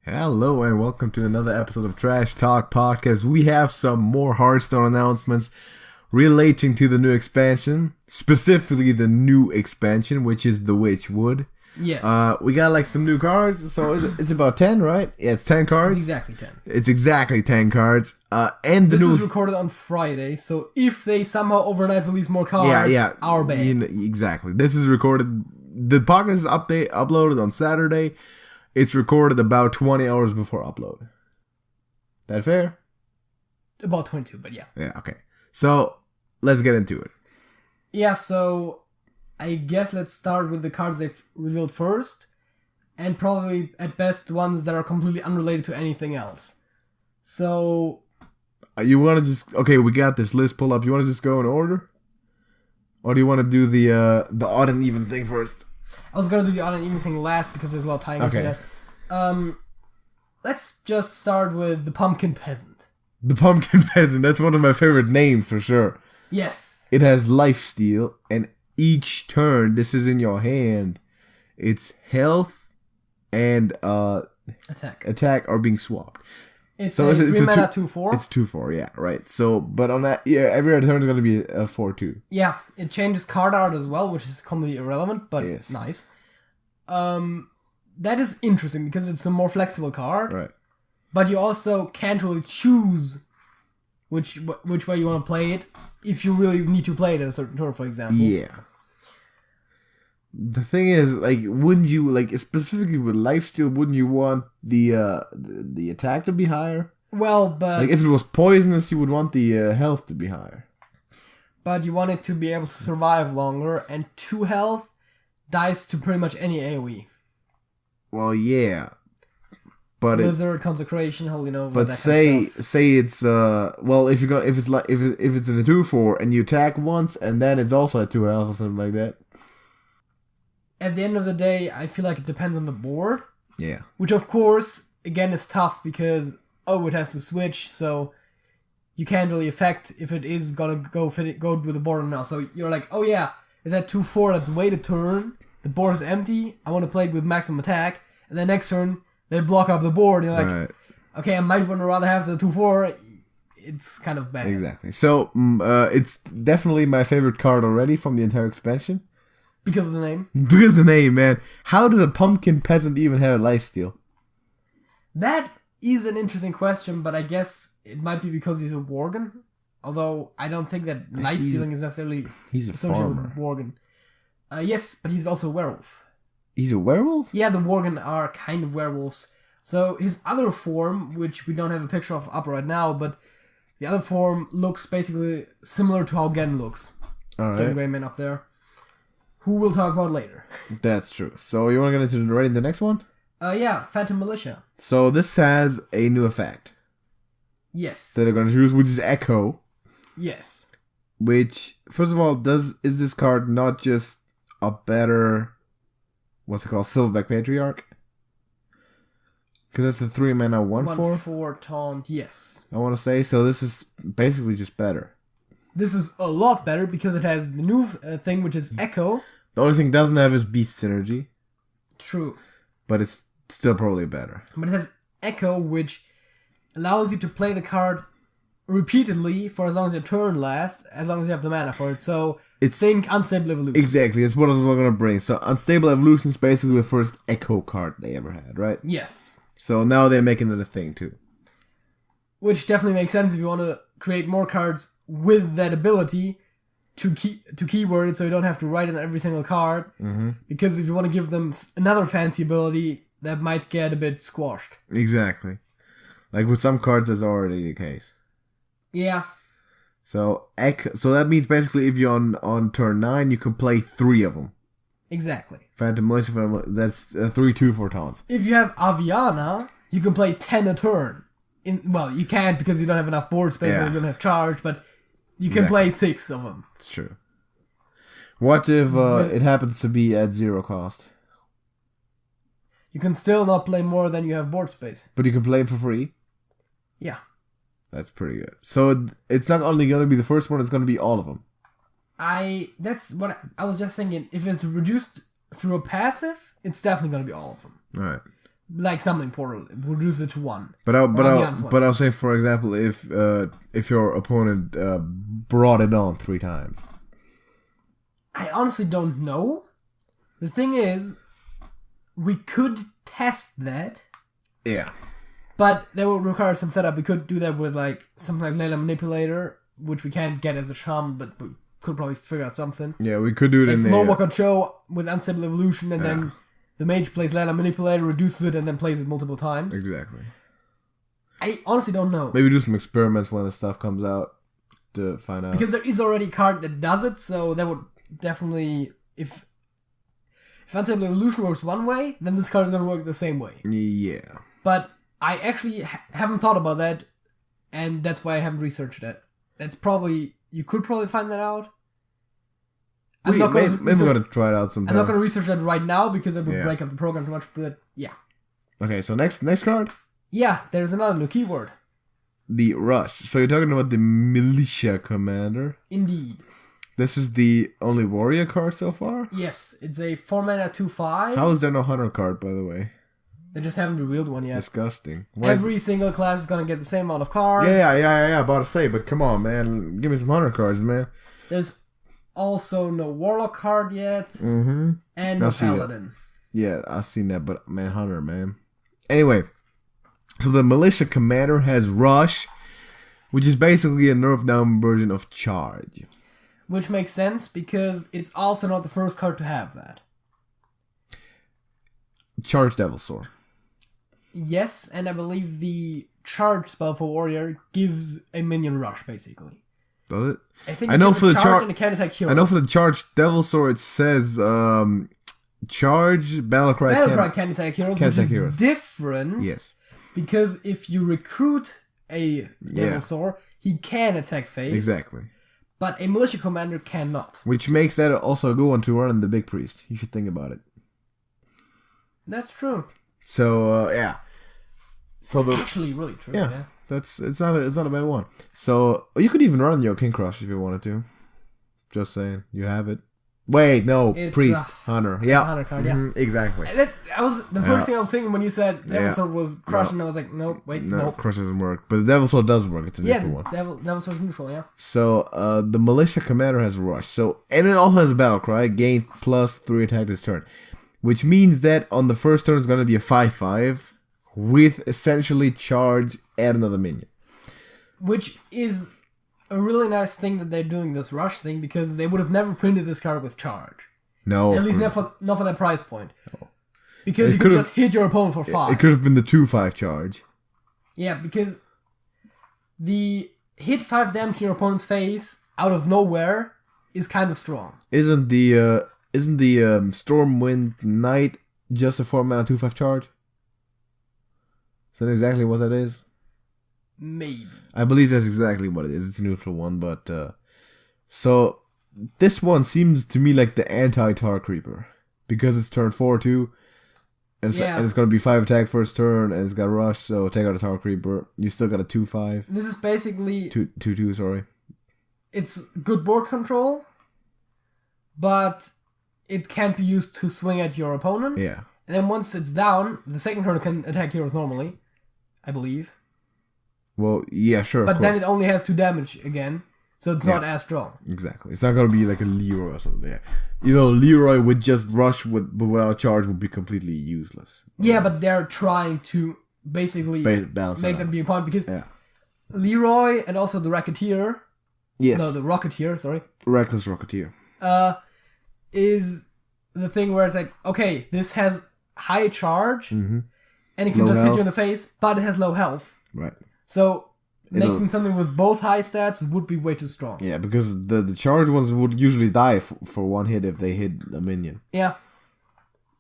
Hello and welcome to another episode of Trash Talk Podcast. We have some more Hearthstone announcements relating to the new expansion, specifically the new expansion, which is the Witchwood. Yes. We got like some new cards, so it's about 10, right? Yeah, it's 10 cards. It's exactly 10. It's exactly 10 cards. And the this new is recorded on Friday, so if they somehow overnight release more cards, our bad. Exactly. This is recorded. The podcast is uploaded on Saturday. It's recorded about 20 hours before upload. That fair? About 22, but yeah. Yeah, okay. So, let's get into it. Yeah, so I guess let's start with the cards they've revealed first. And probably, at best, ones that are completely unrelated to anything else. So... You want to just... Okay, we got this list pulled up. You want to just go in order? Or do you want to do the odd and even thing first? I was going to do the odd and even thing last because there's a lot of tying into that. Let's just start with the Pumpkin Peasant. The Pumpkin Peasant. That's one of my favorite names for sure. Yes. It has lifesteal, and each turn, this is in your hand, its health and attack are being swapped. It's a 3 mana 2/4. It's 2/4, yeah, right. So, but on that, yeah, every other turn is going to be a 4/2. Yeah, it changes card art as well, which is completely irrelevant, but yes. Nice. That is interesting because it's a more flexible card. Right. But you also can't really choose which way you want to play it if you really need to play it at a certain turn, for example. Yeah. The thing is, like, wouldn't you, like, specifically with lifesteal, wouldn't you want the attack to be higher? Well, but... Like, if it was poisonous, you would want the health to be higher. But you want it to be able to survive longer, and 2 health dies to pretty much any AoE. Well, yeah. But Blizzard, Consecration, Holy Nova, but that say kind of stuff. say it's well, if it's in a 2/4 and you attack once and then it's also at 2 health or something like that. At the end of the day, I feel like it depends on the board. Yeah. Which, of course, again, is tough because, it has to switch, so you can't really affect if it is gonna go with the board or not. So you're like, oh yeah, is that 2/4, let's wait a turn, the board is empty, I want to play it with maximum attack, and then next turn, they block up the board, and you're like, right. Okay, I might want to rather have the 2/4, it's kind of bad. Exactly. So, it's definitely my favorite card already from the entire expansion. Because of the name? Because of the name, man. How does a Pumpkin Peasant even have a lifesteal? That is an interesting question, but I guess it might be because he's a Worgen. Although, I don't think that lifestealing is necessarily associated with Worgen. Yes, but he's also a werewolf. He's a werewolf? Yeah, the Worgen are kind of werewolves. So, his other form, which we don't have a picture of up right now, but the other form looks basically similar to how Gen looks. Alright. Gen Greyman up there. Who we'll talk about later. That's true. So you want to get into the next one? Yeah, Phantom Militia. So this has a new effect. Yes. That they're going to use, which is Echo. Yes. Which, first of all, is this card not just a better, what's it called, Silverback Patriarch? Because that's the 3 mana 1/4. 1/4 taunt, yes. I want to say, so this is basically just better. This is a lot better because it has the new thing, which is Echo. The only thing it doesn't have is Beast Synergy. True. But it's still probably better. But it has Echo, which allows you to play the card repeatedly for as long as your turn lasts, as long as you have the mana for it. So, think Unstable Evolution. Exactly, that's what I was going to bring. So, Unstable Evolution is basically the first Echo card they ever had, right? Yes. So, now they're making it a thing, too. Which definitely makes sense if you want to create more cards with that ability to keyword it so you don't have to write it on every single card. Mm-hmm. Because if you want to give them another fancy ability, that might get a bit squashed. Exactly. Like with some cards, that's already the case. Yeah. So that means basically if you're on turn 9, you can play 3 of them. Exactly. Phantom Militia, that's 3/2 taunts. If you have Aviana, you can play 10 a turn. Well, you can't because you don't have enough board space and you don't have charge, but you can play 6 of them. It's true. What if it happens to be at 0 cost? You can still not play more than you have board space. But you can play it for free? Yeah. That's pretty good. So it's not only going to be the first one, it's going to be all of them. That's what I was just thinking. If it's reduced through a passive, it's definitely going to be all of them. Right. Like Summoning Portal, reduce it to 1. But I'll say, for example, if your opponent brought it on 3 times. I honestly don't know. The thing is, we could test that. Yeah. But that would require some setup. We could do that with like something like Layla Manipulator, which we can't get as a shaman, but we could probably figure out something. Yeah, we could do it like in the... Mowaka Cho with Unstable Evolution, and then the mage plays Layla Manipulator, reduces it, and then plays it multiple times. Exactly. I honestly don't know. Maybe do some experiments when the stuff comes out to find out. Because there is already a card that does it, so that would definitely... If Unstable Evolution works one way, then this card is going to work the same way. Yeah. But I actually haven't thought about that, and that's why I haven't researched it. That's probably... You could probably find that out. Maybe we're going to try it out sometime. I'm not going to research that right now, because it would break up the program too much, but yeah. Okay, so next card? Yeah, there's another new keyword. The Rush. So you're talking about the Militia Commander? Indeed. This is the only warrior card so far? Yes, it's a 4-mana 2/5. How is there no hunter card, by the way? They just haven't revealed one yet. Disgusting. Every single class is going to get the same amount of cards. Yeah, about to say, but come on, man. Give me some hunter cards, man. There's also no Warlock card yet. Mm-hmm. And no Paladin. Yeah, I've seen that, but man, hunter, man. Anyway, so the Militia Commander has Rush, which is basically a nerfed down version of Charge. Which makes sense, because it's also not the first card to have that. Charge Devil Sword. Yes, and I believe the charge spell for warrior gives a minion rush, basically. Does it? I think I know for the charge and a can attack hero. I know for the charge Devil Sword it says charge Battlecry can attack heroes, can which attack is heroes. Different. Yes. Because if you recruit a Devil Sword, he can attack phase. Exactly. But a Militia Commander cannot. Which makes that also a good one to run in the Big Priest. You should think about it. That's true. So yeah. So it's actually really true. Yeah. It's not a bad one. So you could even run your King Crush if you wanted to. Just saying, you have it. Wait, no, it's Priest, Hunter. Yeah, Hunter card. Yeah, exactly. That was the first thing I was thinking when you said Devil Sword was Crush, and I was like, nope, wait, nope. Crush doesn't work, but the Devil Sword does work. It's a neutral one. Devil Sword's neutral. Yeah. So the Militia Commander has Rush. So and it also has a Battle Cry, gain +3 attack this turn, which means that on the first turn it's going to be a 5/5 with essentially charge and another minion. Which is a really nice thing that they're doing this Rush thing, because they would have never printed this card with charge. No. At least not for that price point. No. Because you could just hit your opponent for 5. It could have been the 2/5 charge. Yeah, because the hit 5 damage in your opponent's face out of nowhere is kind of strong. Isn't the Stormwind Knight just a 4-mana 2/5 charge? Is that exactly what that is? Maybe. I believe that's exactly what it is. It's a neutral one, but so this one seems to me like the anti-Tar Creeper, because it's turn 4/2, and it's going to be 5 attack first turn, and it's got Rush. So take out a Tar Creeper. You still got a 2/5. This is basically 2/2. Sorry. It's good board control, but it can't be used to swing at your opponent. Yeah. And then once it's down, the second turn it can attack heroes normally, I believe. Well, yeah, sure. But then it only has 2 damage again, so it's not as strong. Exactly. It's not going to be like a Leroy or something. Yeah. You know, Leroy with just Rush without charge would be completely useless. Yeah, but they're trying to basically balance make them be a point, because Leroy and also the Racketeer. Yes. No, the Rocketeer, sorry. Reckless Rocketeer. Is the thing where it's like, okay, this has high charge, and it can low just health. hit you in the face, but it has low health. Right. So making something with both high stats would be way too strong. Yeah, because the charge ones would usually die for one hit if they hit a minion. Yeah.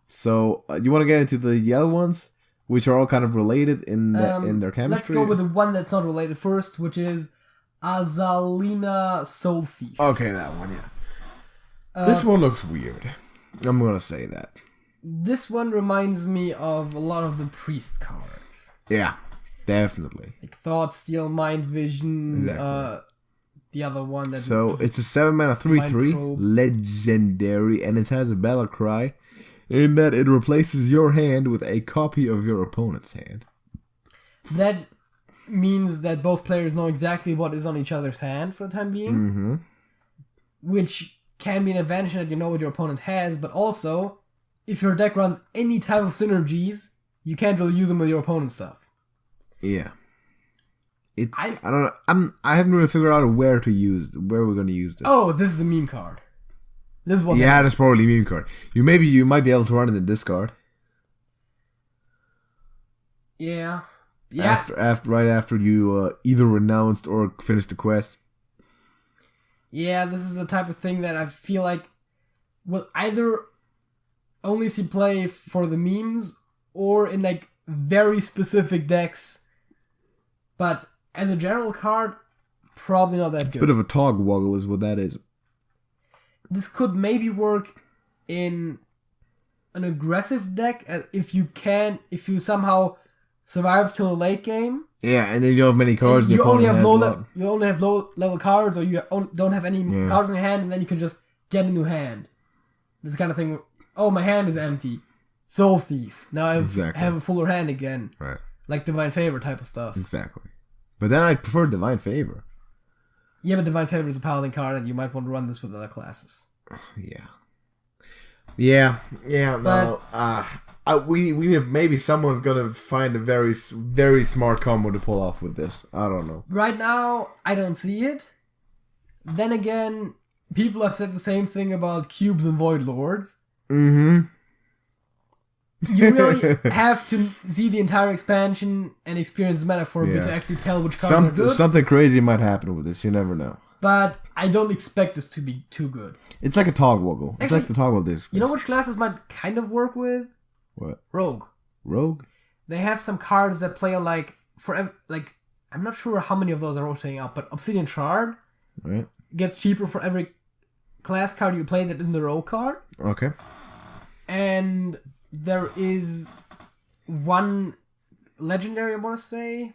So you want to get into the yellow ones, which are all kind of related in their chemistry? Let's go with the one that's not related first, which is Azalina Soul Thief. Okay, that one, yeah. This one looks weird. I'm going to say that. This one reminds me of a lot of the Priest cards. Yeah. Definitely. Like Thought Steal, Mind Vision, exactly. The other one that... So, it's a 7-mana 3/3, legendary, and it has a Battle Cry. in that it replaces your hand with a copy of your opponent's hand. That means that both players know exactly what is on each other's hand for the time being. Mm-hmm. Which can be an advantage that you know what your opponent has, but also, if your deck runs any type of synergies, you can't really use them with your opponent's stuff. Yeah. I don't know. I haven't really figured out where we're gonna use this. Oh, this is a meme card. This is what. Yeah, that's probably a meme card. You might be able to run it in discard. Yeah. Yeah. Right after you either renounced or finished the quest. Yeah, this is the type of thing that I feel like will either only see play for the memes or in like very specific decks. But as a general card, probably not that good. It's a bit of a tog woggle is what that is. This could maybe work in an aggressive deck if you somehow survive till the late game. Yeah, and then you don't have many cards. You only have low level cards, or you don't have any cards in your hand, and then you can just get a new hand. This kind of thing. Oh, my hand is empty. Soul Thief. Now I have a fuller hand again. Right. Like Divine Favor type of stuff. Exactly. But then I prefer Divine Favor. Yeah, but Divine Favor is a paladin card, and you might want to run this with other classes. Yeah. No. We have, maybe someone's gonna find a very, very smart combo to pull off with this. I don't know. Right now, I don't see it. Then again, people have said the same thing about cubes and void lords. Mm-hmm. You really have to see the entire expansion and experience the meta for a bit to actually tell which cards are good. Something crazy might happen with this. You never know. But I don't expect this to be too good. It's like a toggle. It's like the toggle disc. You know which classes might kind of work with? What? Rogue. They have some cards that play on I'm not sure how many of those are rotating out, but Obsidian Shard gets cheaper for every class card you play that isn't the Rogue card. Okay. And there is one legendary, I want to say.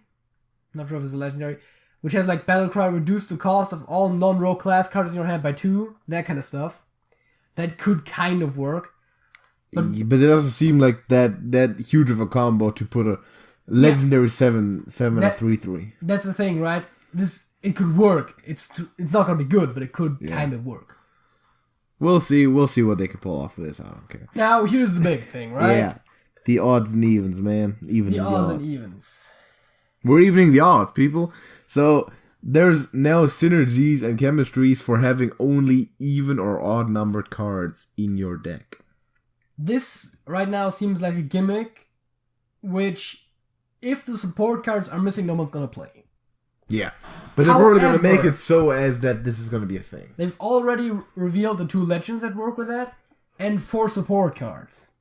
Not sure if it's a legendary. Which has like Battlecry, reduce the cost of all non-rogue class cards in your hand by 2. That kind of stuff. That could kind of work. But it doesn't seem like that huge of a combo to put a legendary 7 and a 3/3. That's the thing, right? It could work. It's not gonna be good, but it could kind of work. We'll see what they can pull off with this. I don't care. Now here's the big thing, right? Yeah, the odds and evens, man. The odds and evens. We're evening the odds, people. So there's now synergies and chemistries for having only even or odd numbered cards in your deck. This right now seems like a gimmick, which, if the support cards are missing, no one's gonna play. Yeah, but they're probably gonna make it so as that this is gonna be a thing. They've already revealed the 2 legends that work with that, and 4 support cards.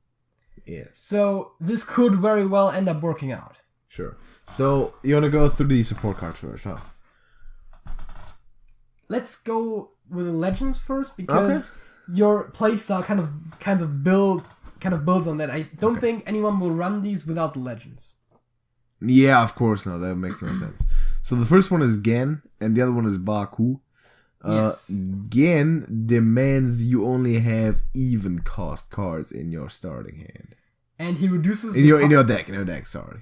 Yes. So this could very well end up working out. Sure. So you wanna go through the support cards first, huh? Let's go with the legends first, because your playstyle kind of builds on that. I don't think anyone will run these without the legends. Yeah, of course not. That makes no sense. So the first one is Gen, and the other one is Baku. Yes. Gen demands you only have even cost cards in your starting hand. And he reduces in your deck. Sorry.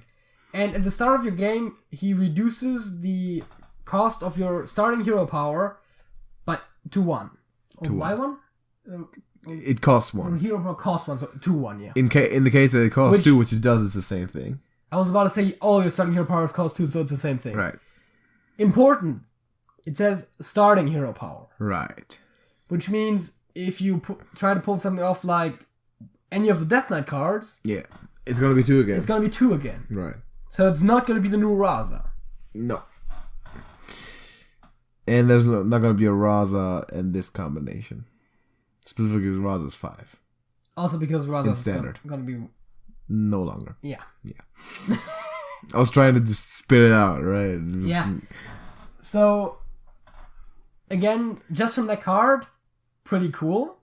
And at the start of your game, he reduces the cost of your starting hero power to 1. Or by 1? It costs 1. Hero power costs 1, so 2-1, yeah. In the case that it costs 2, which it does, it's the same thing. I was about to say all your starting hero powers cost 2, so it's the same thing. Right. Important. It says starting hero power. Right. Which means if you try to pull something off like any of the Death Knight cards... Yeah. It's going to be 2 again. It's going to be 2 again. Right. So it's not going to be the new Raza. No. And there's not going to be a Raza in this combination. Specifically because Raza's 5. Also because Raza's going to be... No longer. Yeah. I was trying to just spit it out, right? Yeah. So, again, just from that card, pretty cool.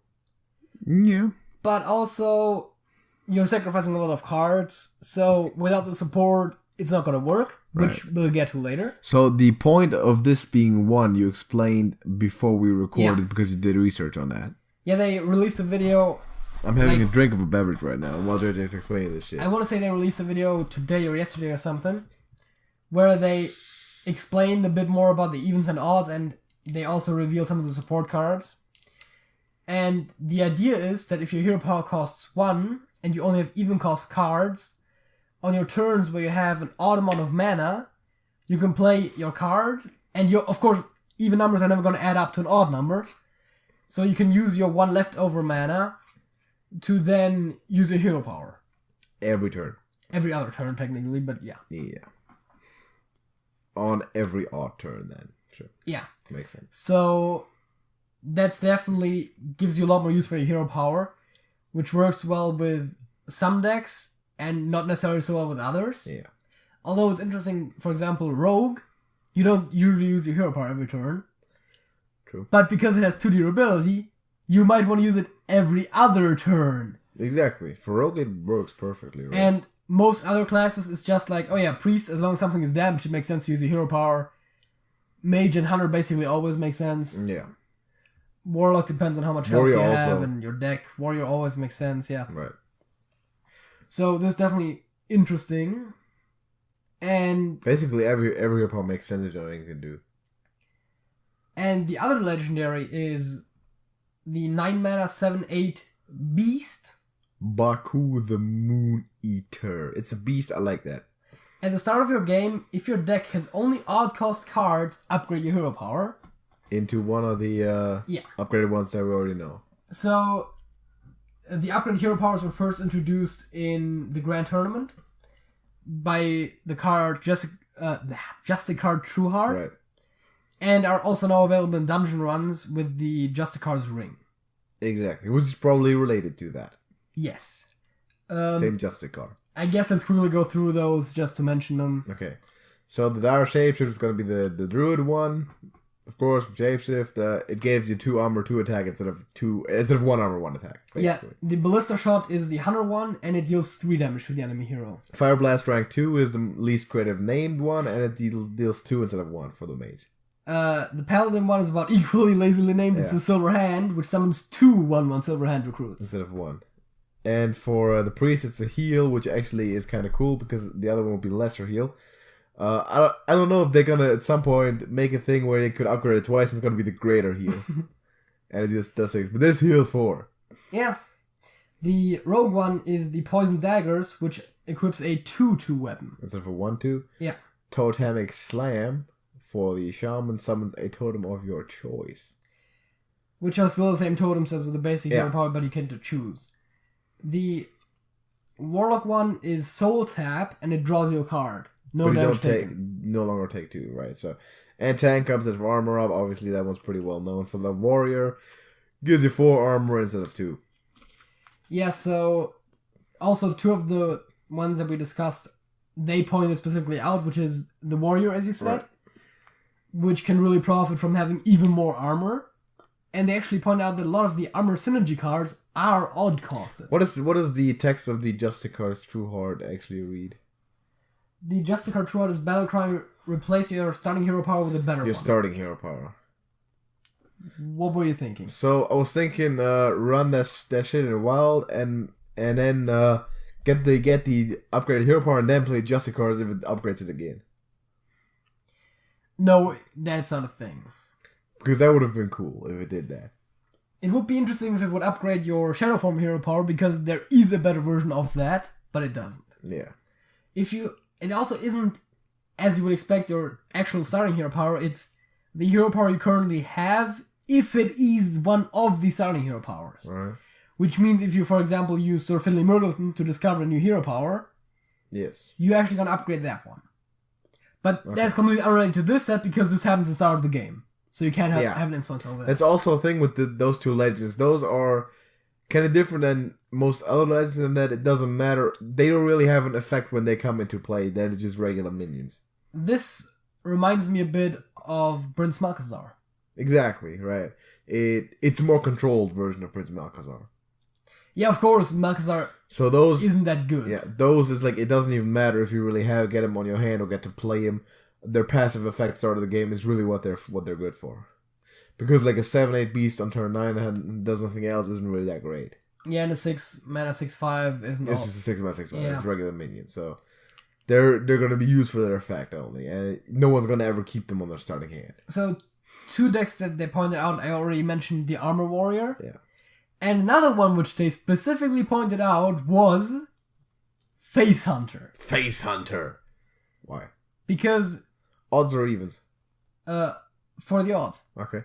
Yeah. But also, you're sacrificing a lot of cards, so without the support, it's not going to work, which we'll get to later. So the point of this being 1, you explained before we recorded because you did research on that. Yeah, they released a video I'm having a drink of a beverage right now while JJ's explaining this shit. I want to say they released a video today or yesterday or something where they explained a bit more about the evens and odds, and they also revealed some of the support cards. And the idea is that if your hero power costs 1 and you only have even cost cards, on your turns where you have an odd amount of mana, you can play your cards, and of course, even numbers are never going to add up to an odd number. So you can use your 1 leftover mana to then use your hero power. Every turn. Every other turn, technically, but yeah. Yeah. On every odd turn, then. Sure. Yeah. Makes sense. So that's definitely gives you a lot more use for your hero power, which works well with some decks and not necessarily so well with others. Yeah. Although it's interesting, for example, Rogue, you don't usually use your hero power every turn. True. But because it has 2 durability, you might want to use it every other turn. Exactly. For Rogue, it works perfectly, right? And most other classes is just like, oh yeah, Priest, as long as something is damaged, it makes sense to use your hero power. Mage and Hunter basically always make sense. Yeah. Warlock depends on how much health Warrior you have also. and your deck. Warrior always makes sense, yeah. Right. So this is definitely interesting. And Basically, every opponent makes sense of anything you can do. And the other legendary is the 9 mana 7/8 Beast. Baku the Moon Eater. It's a beast. I like that. At the start of your game, if your deck has only odd cost cards, upgrade your hero power. Into one of the upgraded ones that we already know. So, the upgraded hero powers were first introduced in the Grand Tournament by the card just the card True Heart. Right. And are also now available in dungeon runs with the Justicard's Ring. Exactly. Which is probably related to that. Yes. Same Justicard. I guess let's quickly go through those just to mention them. Okay. So the Dire Shapeshift is going to be the Druid one. Of course, Shapeshift, it gives you 2 armor, 2 attack instead of 1 armor, 1 attack. Basically. Yeah, the Ballista Shot is the Hunter one, and it deals 3 damage to the enemy hero. Fire Blast rank 2 is the least creative named one, and it deals 2 instead of 1 for the mage. The Paladin one is about equally lazily named. Yeah. It's the Silver Hand, which summons 2 1/1 Silver Hand recruits. Instead of 1. And for the Priest, it's a heal, which actually is kind of cool, because the other one will be lesser heal. I don't know if they're gonna at some point make a thing where they could upgrade it twice and it's gonna be the greater heal. And it just does 6. But this heals 4. Yeah. The Rogue one is the Poison Daggers, which equips a 2/2 weapon. Instead of a 1/2. Yeah. Totemic Slam for the Shaman summons a totem of your choice. Which are still the same totems as with the basic hero power, but you can choose. The Warlock one is Soul Tap, and it draws you a card. No damage taken. No longer take 2, right? So, and tank comes as armor up. Obviously, that one's pretty well known. For the Warrior, gives you 4 armor instead of 2. Yeah. So, also 2 of the ones that we discussed, they pointed specifically out, which is the Warrior, as you said, which can really profit from having even more armor. And they actually point out that a lot of the armor synergy cards are odd costed. What is the text of the Justicard's True Heart actually read? The Justicard True Heart is Battlecry, replace your starting hero power with a better one. Your starting hero power. What were you thinking? So I was thinking run that shit in the wild and then get the upgraded hero power and then play Justicards if it upgrades it again. No, that's not a thing. Because that would have been cool if it did that. It would be interesting if it would upgrade your Shadow Form hero power, because there is a better version of that, but it doesn't. Yeah. It also isn't, as you would expect, your actual starting hero power. It's the hero power you currently have, if it is one of the starting hero powers. Right. Which means if you, for example, use Sir Finley Myrtleton to discover a new hero power, yes, you're actually going to upgrade that one. But that's completely unrelated to this set, because this happens at the start of the game. So you can't have an influence over that. That's also a thing with those 2 legends. Those are kind of different than most other legends in that it doesn't matter. They don't really have an effect when they come into play. They're just regular minions. This reminds me a bit of Prince Malchezaar. Exactly, right. It's a more controlled version of Prince Malchezaar. Yeah, of course, Malchezaar isn't that good. Yeah, those is like, it doesn't even matter if you really get him on your hand or get to play him. Their passive effect start of the game is really what they're good for. Because like a 7/8 beast on turn 9 and does nothing else isn't really that great. Yeah, and the 6 mana 6/5 isn't. It's just a 6 mana 6/5. Yeah. It's a regular minion, so they're going to be used for their effect only, and no one's going to ever keep them on their starting hand. So 2 decks that they pointed out, I already mentioned the Armor Warrior. Yeah. And another one which they specifically pointed out was Face Hunter. Face Hunter. Why? Because Odds or evens? for the odds. Okay.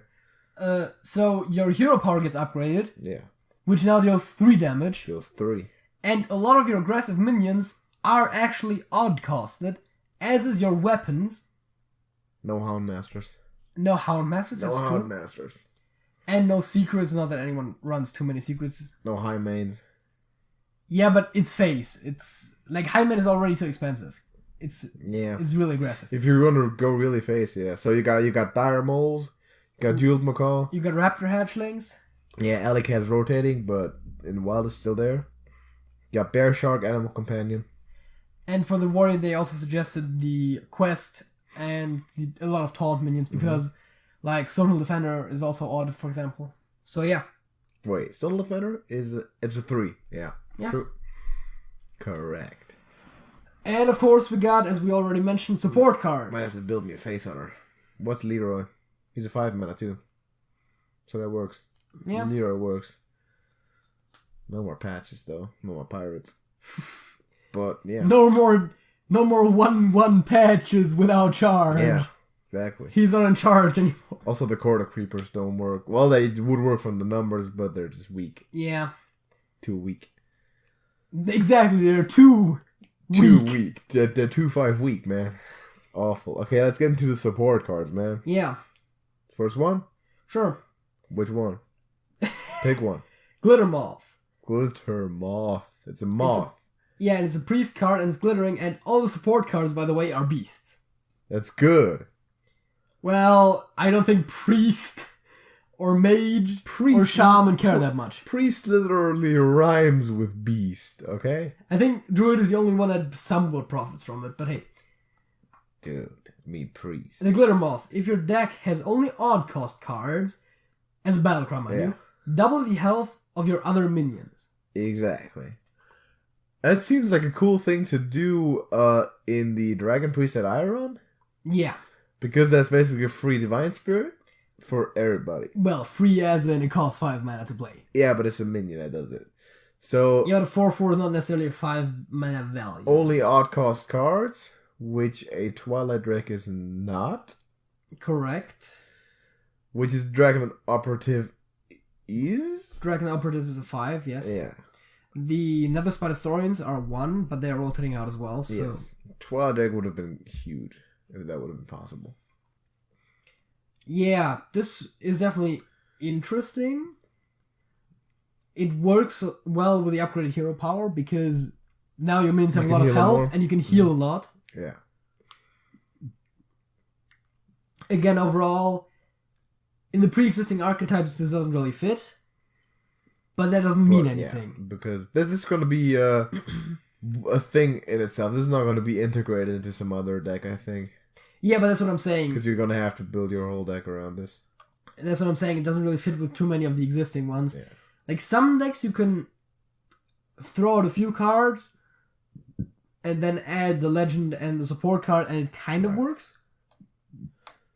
So your hero power gets upgraded, Yeah. which now deals 3 damage. Deals 3. And a lot of your aggressive minions are actually odd costed, as is your weapons. No Hound Masters. No Hound Masters, No that's Hound true. Masters. And no secrets, not that anyone runs too many secrets. No High Mains. Yeah, but it's face. It's like Hyman is already too expensive. It's really aggressive. If you're going to go really face, yeah. So you got Dire Moles, you got Jeweled Macaw. You got Raptor Hatchlings. Yeah, Alley Cat's rotating, but in Wild is still there. You got Bear Shark, Animal Companion. And for the warrior, they also suggested the quest and a lot of taunt minions because, like, Stonehill Defender is also odd, for example. So yeah. Wait, Stonehill Defender it's a 3. Yeah. Yeah. True. Correct. And of course, we got, as we already mentioned, support cards. Might have to build me a Face Hunter. What's Leroy? He's a 5 mana too. So that works. Yeah. Leroy works. No more patches though. No more pirates. But yeah. No more 1/1 patches without charge. Yeah. Exactly. He's not in charge anymore. Also, the Corda Creepers don't work. Well, they would work from the numbers, but they're just weak. Yeah. Too weak. Exactly, they're too weak. They're 2/5 weak, man. It's awful. Okay, let's get into the support cards, man. Yeah. First one? Sure. Which one? Pick one. Glitter Moth. Glitter Moth. It's a moth. Yeah, and it's a priest card and it's glittering, and all the support cards, by the way, are beasts. That's good. Well, I don't think priest or mage or shaman care that much. Priest literally rhymes with beast, okay? I think druid is the only one that somewhat profits from it, but hey. Dude, me priest. The Glitter Moth. If your deck has only odd cost cards, as a battle cry, mind you, double the health of your other minions. Exactly. That seems like a cool thing to do in the Dragon Priest that I run. Yeah. Because that's basically a free Divine Spirit for everybody. Well, free as in it costs 5 mana to play. Yeah, but it's a minion that does it. So yeah, the 4/4 is not necessarily a 5 mana value. Only odd cost cards, which a Twilight Drake is not. Correct. Which is Dragon Operative is? Dragon Operative is a 5, yes. Yeah. The Nether Spite Historians are 1, but they are rotating out as well. So. Yes. Twilight Drake would have been huge if that would have been possible. Yeah, this is definitely interesting. It works well with the upgraded hero power because now your minions have a lot of health and you can heal a lot. Yeah. Again, overall, in the pre-existing archetypes, this doesn't really fit. But that doesn't mean anything. Yeah, because this is going to be a thing in itself. This is not going to be integrated into some other deck, I think. Yeah, but that's what I'm saying. Because you're going to have to build your whole deck around this. And that's what I'm saying. It doesn't really fit with too many of the existing ones. Yeah. Like, some decks you can throw out a few cards and then add the legend and the support card and it kind of works.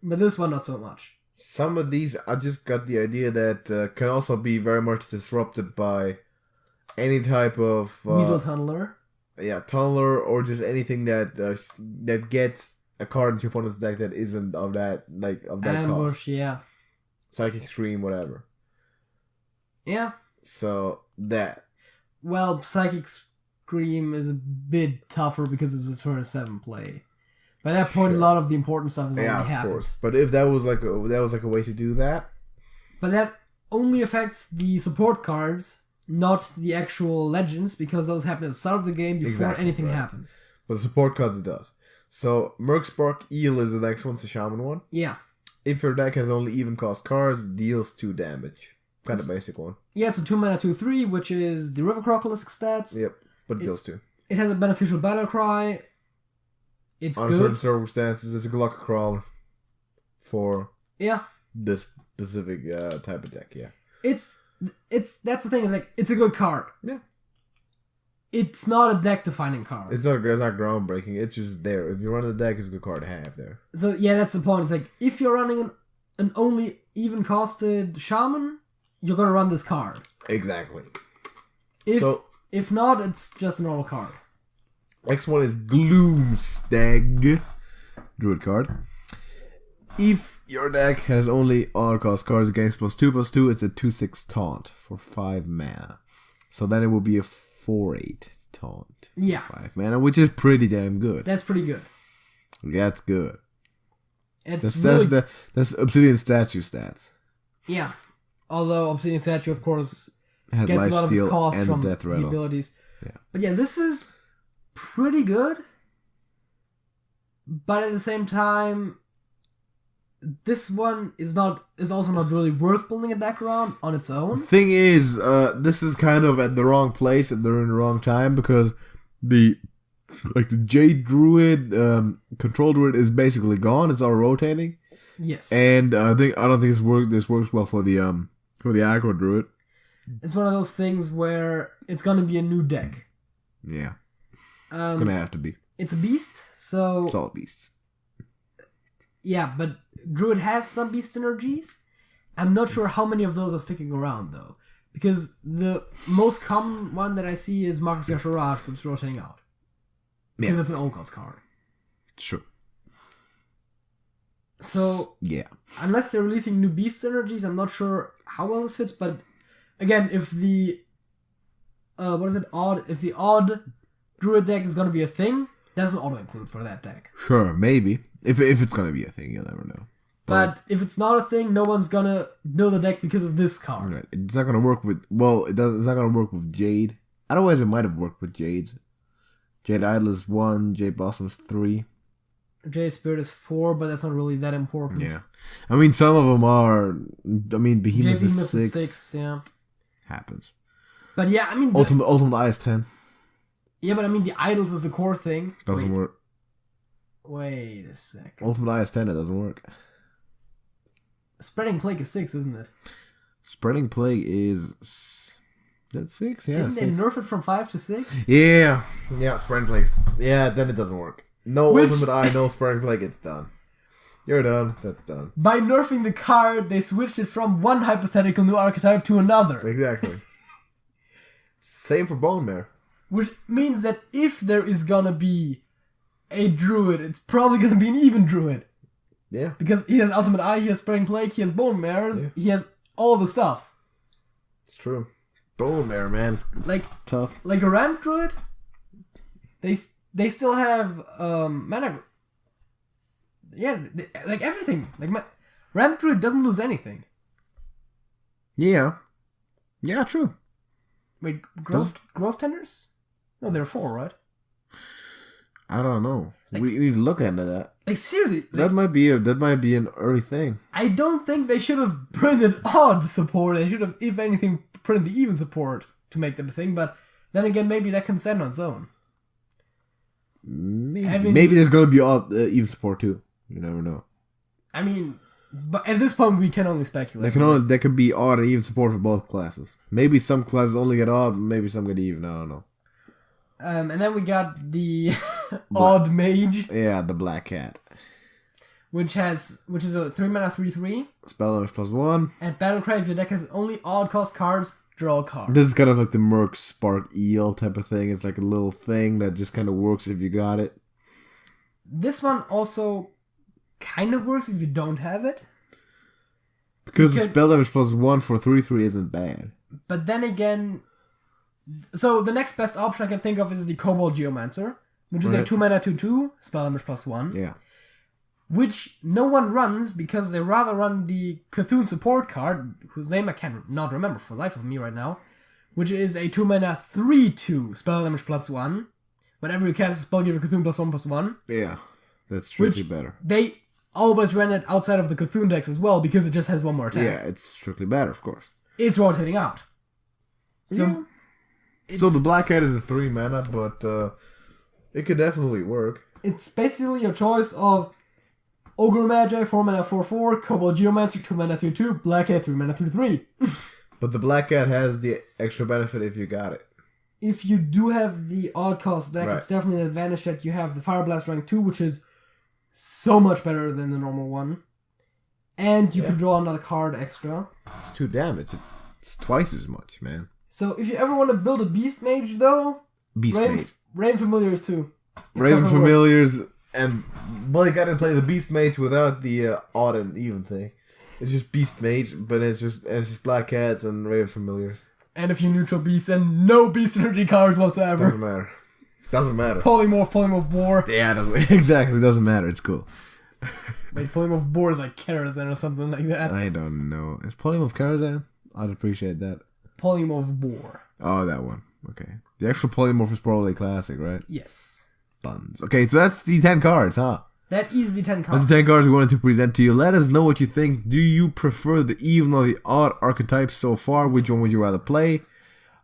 But this one, not so much. Some of these, I just got the idea that can also be very much disrupted by any type of... Weasel Tunneler. Yeah, Tunneler or just anything that that gets a card into your opponent's deck that isn't of that, like, of that Ambush, cost. yeah. Psychic Stream, whatever. Yeah. So, that. Well, Psychic Scream is a bit tougher because it's a turn 7 play. By that point, a lot of the important stuff has already happened. Yeah, of course. But if that was like a way to do that, but that only affects the support cards, not the actual legends, because those happen at the start of the game before anything happens. But the support cards it does. So Merkspark Eel is the next one, it's a shaman one. Yeah. If your deck has only even cost cards, deals 2 damage. Kind of basic one. Yeah, it's a 2 mana 2/3, which is the River Crocolisk stats. Yep, but it deals 2. It has a beneficial battle cry. It's on good. certain circumstances, it's a Glocka Crawler for this specific type of deck, yeah. It's That's the thing, is like, it's a good card. Yeah. It's not a deck-defining card. It's not groundbreaking. It's just there. If you run the deck, it's a good card to have there. So, yeah, that's the point. It's like, if you're running an only even-costed Shaman, you're gonna run this card. Exactly. If not, it's just a normal card. Next one is Gloomstag. Druid card. If your deck has only all-cost cards against +2/+2, it's a 2/6 taunt for 5 mana. So then it will be a 4/8 taunt. Yeah. 5 mana, which is pretty damn good. That's pretty good. That's good. That's Obsidian Statue stats. Yeah. Although Obsidian Statue, of course, Has gets a lot of its lifesteal cost and from death the rattle. abilities. Yeah. But yeah, this is pretty good. But at the same time, this one is also not really worth building a deck around on its own. Thing is, this is kind of at the wrong place and they're in the wrong time because the Jade Druid, Control Druid is basically gone. It's all rotating. Yes. And I don't think this works well for the Aggro Druid. It's one of those things where it's gonna be a new deck. Yeah. It's gonna have to be. It's a beast, so It's all beasts. yeah, but Druid has some beast synergies. I'm not sure how many of those are sticking around though. Because the most common one that I see is Mark of Yasharaj, which is rotating out. Because it's an old gods card. Sure. So yeah. Unless they're releasing new beast synergies, I'm not sure how well this fits, but again, if the odd Druid deck is gonna be a thing, that's an auto include for that deck. Sure, maybe. If it's gonna be a thing, you'll never know. But if it's not a thing, no one's gonna build a deck because of this card. Right. It's not gonna work with it's not gonna work with Jade. Otherwise it might have worked with Jades. Jade Idol is 1, Jade Blossom is 3. Jade Spirit is 4, but that's not really that important. Yeah. I mean some of them are Behemoth Jade is Behemoth 6. is 6, yeah. Happens. But yeah, I mean Ultimate Eye is 10. Yeah, but I mean the idols is the core thing. Doesn't work. Wait a second. Ultimate Eye is 10, it doesn't work. Spreading Plague is 6, isn't it? Spreading Plague is... That's 6? Yeah, Didn't 6. they nerf it from 5 to 6? Yeah. Yeah, Spreading Plague. Yeah, then it doesn't work. No Ultimate Eye, no Spreading Plague, it's done. You're done. That's done. By nerfing the card, they switched it from one hypothetical new archetype to another. Exactly. Same for Bone Mare. Which means that if there is gonna be a druid, it's probably gonna be an even druid. Yeah. Because he has Ultimate Eye, he has Spreading Plague, he has Bone Mares, he has all the stuff. It's true. Bone Mare, man. It's tough. Like a Ramp Druid, they still have mana. Yeah, like everything. Ramp Druid doesn't lose anything. Yeah. Yeah, true. Wait, growth tenders? No, there are 4, right? I don't know. We need to look into that. Like seriously, that might be an early thing. I don't think they should have printed odd support. They should have, if anything, printed the even support to make that a thing. But then again, maybe that can stand on its own. Maybe there's gonna be odd even support too. You never know. I mean, but at this point, we can only speculate. There could be odd and even support for both classes. Maybe some classes only get odd, maybe some get even. I don't know. And then we got the Odd Mage. Yeah, the Black Cat. Which is a 3 mana 3/3. Spell damage +1. And Battlecry, if your deck has only odd cost cards, draw a card. This is kind of like the Merc Spark Eel type of thing. It's like a little thing that just kind of works if you got it. This one also kind of works if you don't have it. Because the spell damage +1 for 3/3 isn't bad. But then again... So the next best option I can think of is the Cobalt Geomancer, which is a 2 mana 2/2, spell damage +1. Yeah. Which no one runs because they rather run the Cthulhu support card, whose name I cannot remember for the life of me right now, which is a 2 mana 3/2, spell damage +1. Whenever you cast a spell, give a Cthulhu +1/+1. Yeah, that's strictly better. They always ran it outside of the Cthulhu decks as well because it just has 1 more attack. Yeah, it's strictly better, of course. It's rotating out. So, so the Black Cat is a 3 mana, but it could definitely work. It's basically your choice of Ogre Magi 4 mana 4/4, Cobalt Geomancer 2 mana 2/2, Black Cat 3 mana 3/3. But the Black Cat has the extra benefit if you got it. If you do have the odd cost deck, Right. it's definitely an advantage that you have the Fire Blast rank 2, which is so much better than the normal one. And you can draw another card extra. It's 2 damage. It's twice as much, man. So if you ever want to build a Beast Mage, though, Beast Mage. Raven Familiars too. Raven Familiars, and well, you gotta play the Beast Mage without the odd and even thing. It's just Beast Mage, but it's just Black Cats and Raven Familiars. And if you neutral Beast and no Beast Energy cards whatsoever. Doesn't matter. Doesn't matter. Polymorph War. Yeah, it doesn't exactly. Doesn't matter. It's cool. Wait, Polymorph War is like Karazhan or something like that. I don't know. Is Polymorph Karazhan? I'd appreciate that. Polymorph War. Oh, that one. Okay. The actual Polymorph is probably classic, right? Yes. Buns. Okay, so that's the 10 cards, huh? That is the 10 cards. That's the 10 cards we wanted to present to you. Let us know what you think. Do you prefer the even or the odd archetypes so far? Which one would you rather play?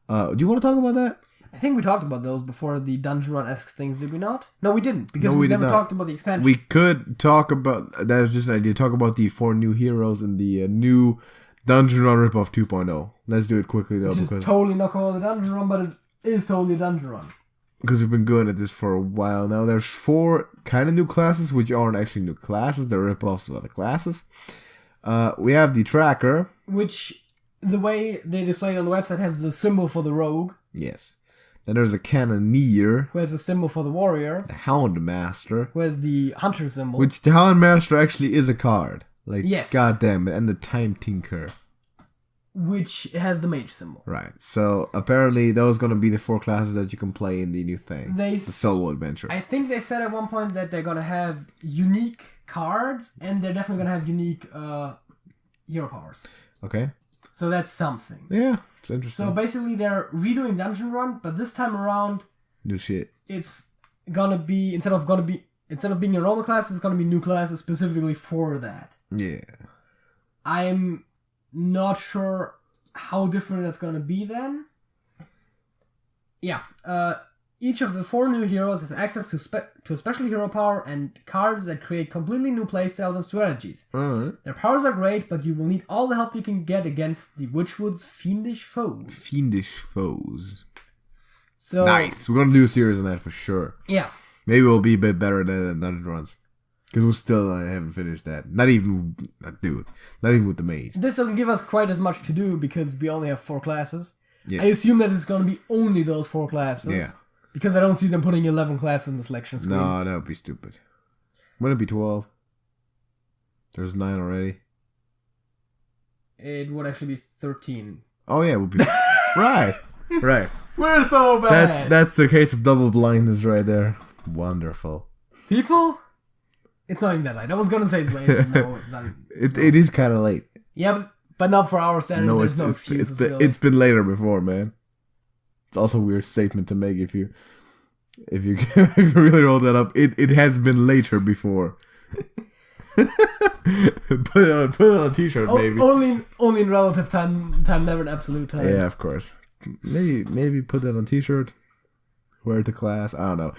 Do you want to talk about that? I think we talked about those before the Dungeon Run-esque things, did we not? No, we didn't, because No, we did never not. talked about the expansion. We could talk about... That was just an idea. Talk about the 4 new heroes and the new Dungeon Run ripoff 2.0. Let's do it quickly, though. Which is because totally not called a Dungeon Run, but is totally a Dungeon Run. Because we've been going at this for a while now. There's 4 kind of new classes, which aren't actually new classes. They're ripoffs of other classes. We have the Tracker. Which, the way they display it on the website, has the symbol for the Rogue. Yes. Then there's a Cannoneer. Who has the symbol for the Warrior. The Houndmaster. Who has the Hunter symbol. Which the Houndmaster actually is a card. Like, yes. God damn it. And the Time Tinker. Which has the Mage symbol. Right. So, apparently, those are going to be the 4 classes that you can play in the new thing. The solo adventure. I think they said at one point that they're going to have unique cards, and they're definitely going to have unique hero powers. Okay. So that's something. Yeah, it's interesting. So basically they're redoing Dungeon Run, but this time around new shit. It's gonna be instead of being a normal class, it's gonna be new classes specifically for that. Yeah. I'm not sure how different it's gonna be then. Yeah. Each of the 4 new heroes has access to a special hero power and cards that create completely new playstyles and strategies. Alright. Their powers are great, but you will need all the help you can get against the Witchwood's fiendish foes. Fiendish foes. So nice. We're gonna do a series on that for sure. Yeah. Maybe we'll be a bit better than Dungeon Runs. Because we still haven't finished that. Not even with the mage. This doesn't give us quite as much to do because we only have 4 classes. Yes. I assume that it's going to be only those 4 classes. Yeah. Because I don't see them putting 11 classes in the selection screen. No, that would be stupid. Wouldn't it be 12? There's 9 already. It would actually be 13. Oh yeah, it would be... right. We're so bad. That's a case of double blindness right there. Wonderful. People? It's not even that late. I was going to say it's late, but no, it's not. It is kind of late. Yeah, but not for our standards. There's no excuses, really. It's been later before, man. It's also a weird statement to make if you if you really roll that up. It has been later before. put it on a t-shirt, maybe. Only in relative time, never in absolute time. Yeah, of course. Maybe put that on a t-shirt. Wear it to class. I don't know.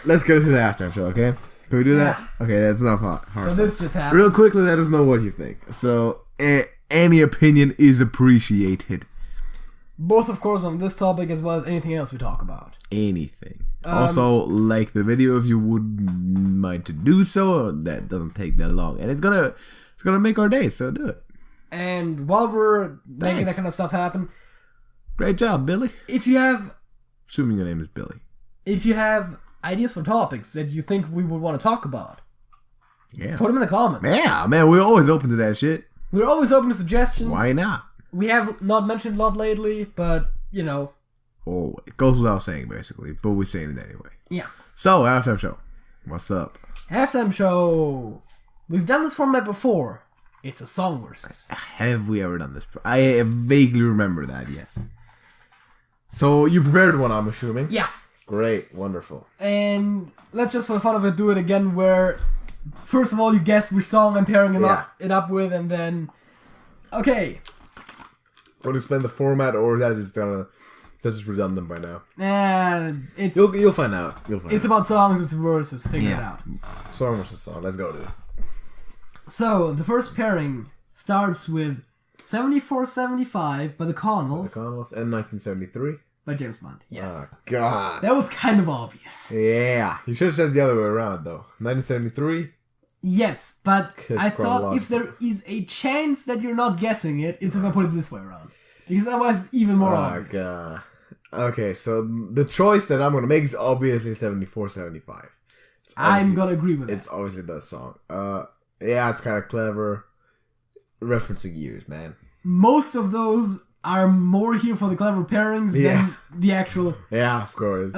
Let's get into the halftime show, okay? Can we do that? Okay, that's enough hard. So this just happened. Real quickly, let us know what you think. So, any opinion is appreciated. Both, of course, on this topic as well as anything else we talk about. Anything. Also, like the video if you would mind to do so. That doesn't take that long, and it's gonna make our day. So do it. And while we're making that kind of stuff happen, great job, Billy. If you have, assuming your name is Billy, if you have ideas for topics that you think we would want to talk about, yeah, put them in the comments. Yeah, man, we're always open to that shit. We're always open to suggestions. Why not? We have not mentioned a lot lately, but, you know. Oh, it goes without saying, basically. But we're saying it anyway. Yeah. So, halftime show. What's up? Halftime show. We've done this format before. It's a song versus. Have we ever done this? I vaguely remember that, yes. So, you prepared one, I'm assuming? Yeah. Great. Wonderful. And let's just, for the fun of it, do it again where, first of all, you guess which song I'm pairing it up with, and then... Okay. Want to explain the format, or that's just redundant by now? It's you'll find out. It's about songs. It's verses. Figure it out. Song versus song. Let's go, dude. So the first pairing starts with 7475 by the Connells. The Connells. And 1973. By James Bond. Yes. Oh, God. That was kind of obvious. Yeah. You should have said the other way around, though. 1973. Yes, but I thought chronological. if there is a chance that you're not guessing it, it's if I put it this way around. Because otherwise it's even more obvious. God. Okay, so the choice that I'm going to make is obviously 7475. I'm going to agree with it. It's obviously the best song. Yeah, it's kind of clever. Referencing years, man. Most of those are more here for the clever pairings than the actual... Yeah, of course.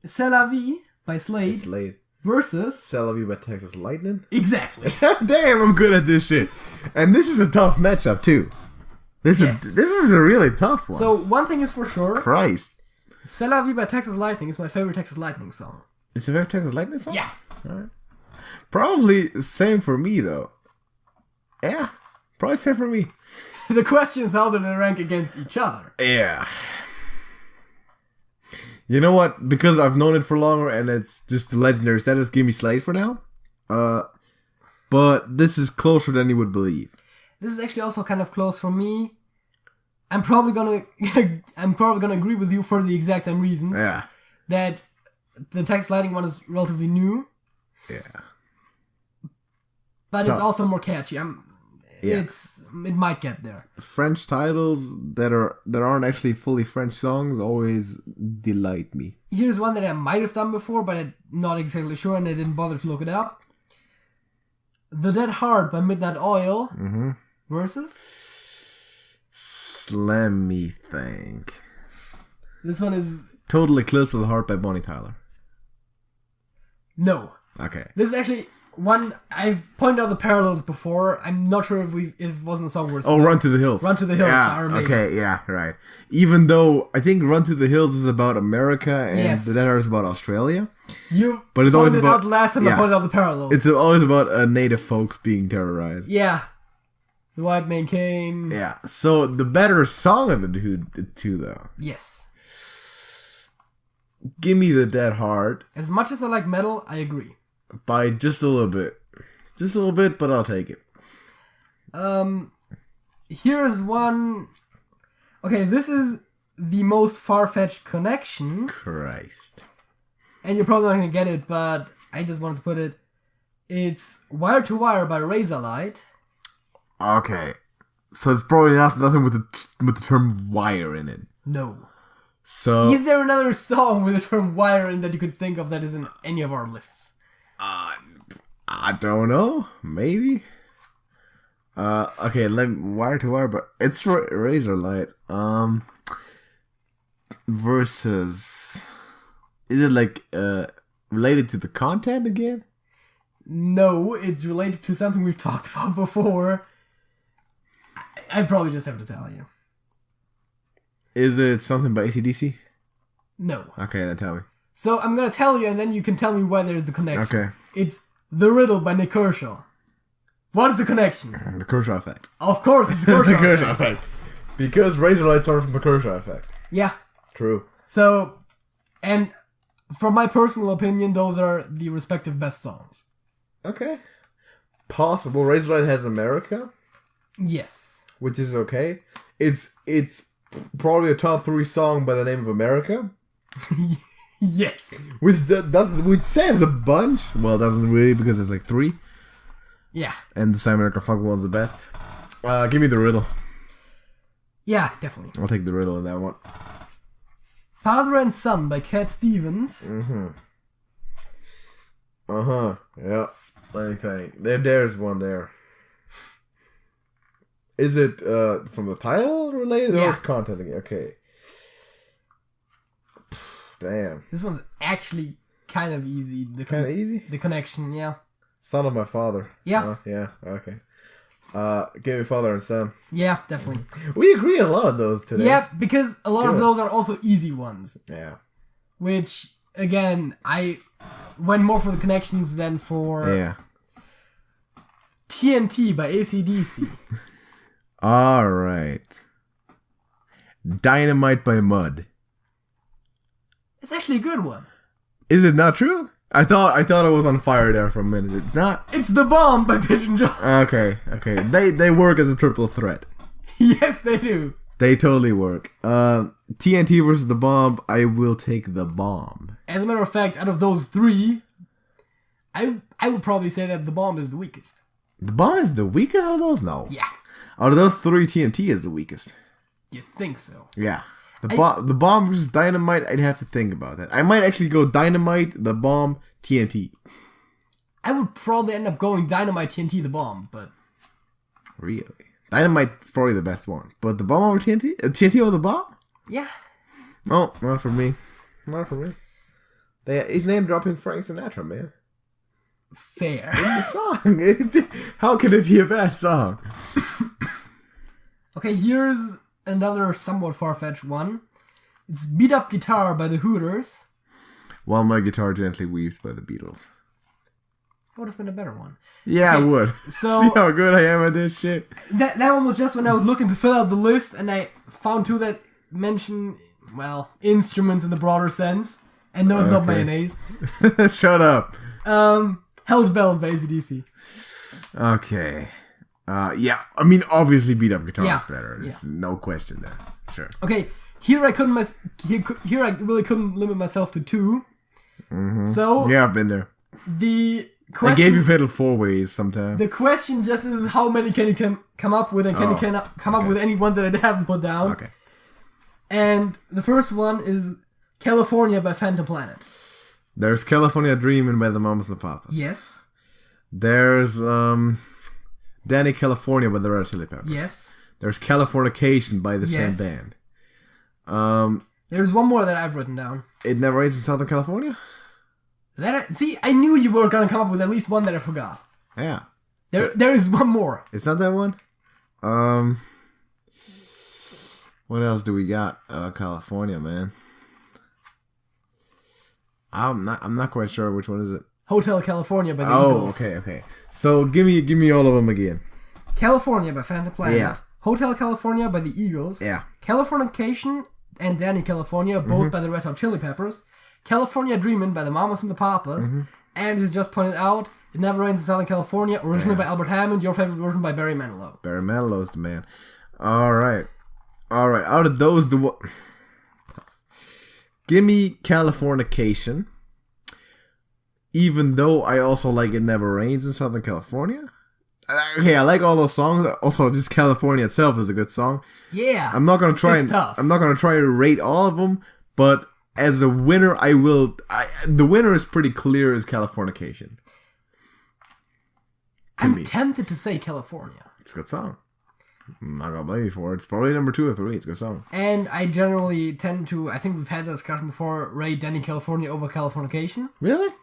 C'est la vie by Slade. Versus... C'est la vie by Texas Lightning. Exactly. Damn, I'm good at this shit. And this is a tough matchup, too. This is a really tough one. So, one thing is for sure. Christ. C'est la vie by Texas Lightning is my favorite Texas Lightning song. It's your favorite Texas Lightning song? Yeah. Alright. Probably same for me, though. Yeah. Probably same for me. The question is how do they rank against each other? Yeah. You know what? Because I've known it for longer and it's just the legendary status, give me Slade for now. But this is closer than you would believe. This is actually also kind of close for me. I'm probably gonna agree with you for the exact same reasons. Yeah. That the Texas Lightning one is relatively new. Yeah. But it's also more catchy. It might get there. French titles that aren't actually fully French songs always delight me. Here's one that I might have done before, but I'm not exactly sure, and I didn't bother to look it up. The Dead Heart by Midnight Oil versus Let me think. This one is Total Eclipse of the Heart by Bonnie Tyler. No. Okay. This is actually one I've pointed out the parallels before. I'm not sure if it wasn't a song where it's Run to the Hills. Run to the Hills. Yeah. Okay. Yeah. Right. Even though I think Run to the Hills is about America and The Dead Heart is about Australia. But it's always about out last time I pointed out the parallels. It's always about native folks being terrorized. Yeah. The white man came. Yeah. So the better song of the two, though. Yes. Give me The Dead Heart. As much as I like metal, I agree. By just a little bit. Just a little bit, but I'll take it. Here's one. Okay, this is the most far-fetched connection. Christ. And you're probably not going to get it, but I just wanted to put it. It's Wire to Wire by Razorlight. Okay. So it's probably nothing with the term wire in it. No. So is there another song with the term wire in that you could think of that isn't any of our lists? I don't know. Maybe. Okay, Wire to Wire, but it's Razorlight. Versus, is it like related to the content again? No, it's related to something we've talked about before. I probably just have to tell you. Is it something by AC/DC? No. Okay, then tell me. So I'm gonna tell you, and then you can tell me why there's the connection. Okay. It's The Riddle by Nick Kershaw. What is the connection? The Kershaw Effect. Of course, it's the Kershaw, The Kershaw Effect. Because Razorlight started from the Kershaw Effect. Yeah. True. So, and from my personal opinion, those are the respective best songs. Okay. Possible. Razorlight has America. Yes. Which is okay. It's probably a top 3 song by the name of America. Yes. Which says a bunch. Well, it doesn't really because there's like 3. Yeah. And the Simon & Garfunkel one's the best. Give me The Riddle. Yeah, definitely. I'll take The Riddle in that one. Father and Son by Cat Stevens. Yeah. Let me think. There's one there. Is it from the title related or content? Okay. Damn. This one's actually kind of easy. Kind of easy? The connection, yeah. Son of My Father. Yeah. Yeah, okay. Give me Father and Son. Yeah, definitely. We agree a lot on those today. Yeah, because a lot of those are also easy ones. Yeah. Which, again, I went more for the connections than for... Yeah. TNT by AC/DC. Alright. Dynamite by Mud. It's actually a good one. Is it not true? I thought it was on fire there for a minute. It's not. It's The Bomb by Pigeon John. Okay. They work as a triple threat. Yes, they do. They totally work. TNT versus the bomb. I will take the bomb. As a matter of fact, out of those three, I would probably say that the bomb is the weakest. The bomb is the weakest out of those? No. Yeah. Out of those three, TNT is the weakest. You think so? Yeah. The bomb versus dynamite, I'd have to think about that. I might actually go dynamite, the bomb, TNT. I would probably end up going dynamite, TNT, the bomb, but... Really? Dynamite's probably the best one. But the bomb over TNT? TNT over the bomb? Yeah. No, not for me. Not for me. He's name dropping Frank Sinatra, man. Fair. The song. How can it be a bad song? Okay, here's another somewhat far-fetched one. It's Beat Up Guitar by the Hooters. While My Guitar Gently Weeps by the Beatles. Would have been a better one. Yeah, okay, I would. So, see how good I am at this shit? That one was just when I was looking to fill out the list, and I found two that mention, well, instruments in the broader sense. And no, it's not mayonnaise. Shut up. Hell's Bells by AC/DC. Okay. Yeah, I mean, obviously Beat Up Guitar is better. There's no question there. Sure. Okay, here I really couldn't limit myself to two. Mm-hmm. So... Yeah, I've been there. The question... I gave you Fatal 4 Ways sometime. The question just is how many can you come up with, and can you come up with any ones that I haven't put down. Okay. And the first one is California by Phantom Planet. There's California Dreamin' by the Mamas and the Papas. Yes. There's Danny California by the Red Hot Chili Peppers. Yes. There's Californication by the same band. There's one more that I've written down. It Never Rains in Southern California? See, I knew you were going to come up with at least one that I forgot. Yeah. There is one more. It's not that one? What else do we got? California, man. I'm not quite sure which one is it. Hotel California by the Eagles. Okay. So give me all of them again. California by Phantom Planet. Yeah. Hotel California by the Eagles. Yeah. Californication and Danny California, both by the Red Hot Chili Peppers. California Dreamin' by the Mamas and the Papas. And as just pointed out, It Never Rains in Southern California, originally by Albert Hammond, your favorite version by Barry Manilow. Barry Manilow is the man. Alright. Out of those, give me Californication. Even though I also like It Never Rains in Southern California. Okay, I like all those songs. Also, just California itself is a good song. Yeah. I'm not gonna try tough. I'm not gonna try to rate all of them, but as a winner, I will. The winner is pretty clear as Californication. I'm tempted to say California. It's a good song. I'm not gonna blame you for it. It's probably number 2 or 3. It's a good song. And I generally tend to, I think we've had that discussion before, rate Danny California over Californication. Really?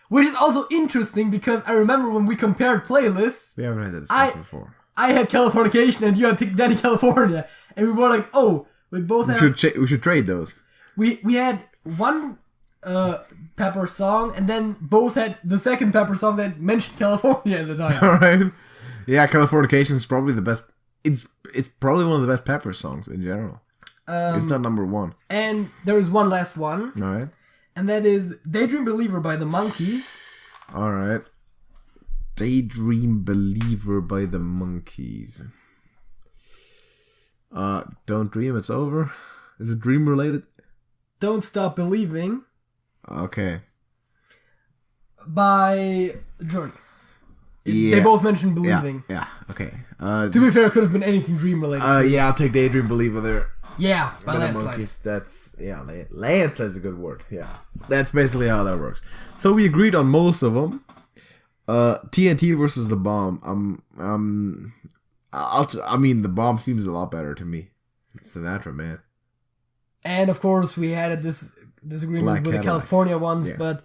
Which is also interesting because I remember when we compared playlists. We haven't had that discussion before. I had Californication and you had Danny California. And we were like, oh, we both had... We should trade those. We had one Pepper song and then both had the second Pepper song that mentioned California at the time. Alright. Yeah, Californication is probably the best. It's probably one of the best Pepper songs in general. If not number 1. And there is one last one. Alright. And that is Daydream Believer by the Monkees. Alright. Daydream Believer by the Monkees. Don't Dream, It's Over. Is it dream related? Don't Stop Believing. Okay. By Journey. Yeah. They both mentioned believing. Yeah. Okay. To be fair, it could have been anything dream related. Yeah, I'll take Daydream Believer there. Yeah, by the landslide. Monkees, that's landslide's a good word. Yeah, that's basically how that works. So we agreed on most of them. TNT versus the bomb. I mean, the bomb seems a lot better to me. It's Sinatra, man. And of course, we had a disagreement Black with Cadillac. the California ones, but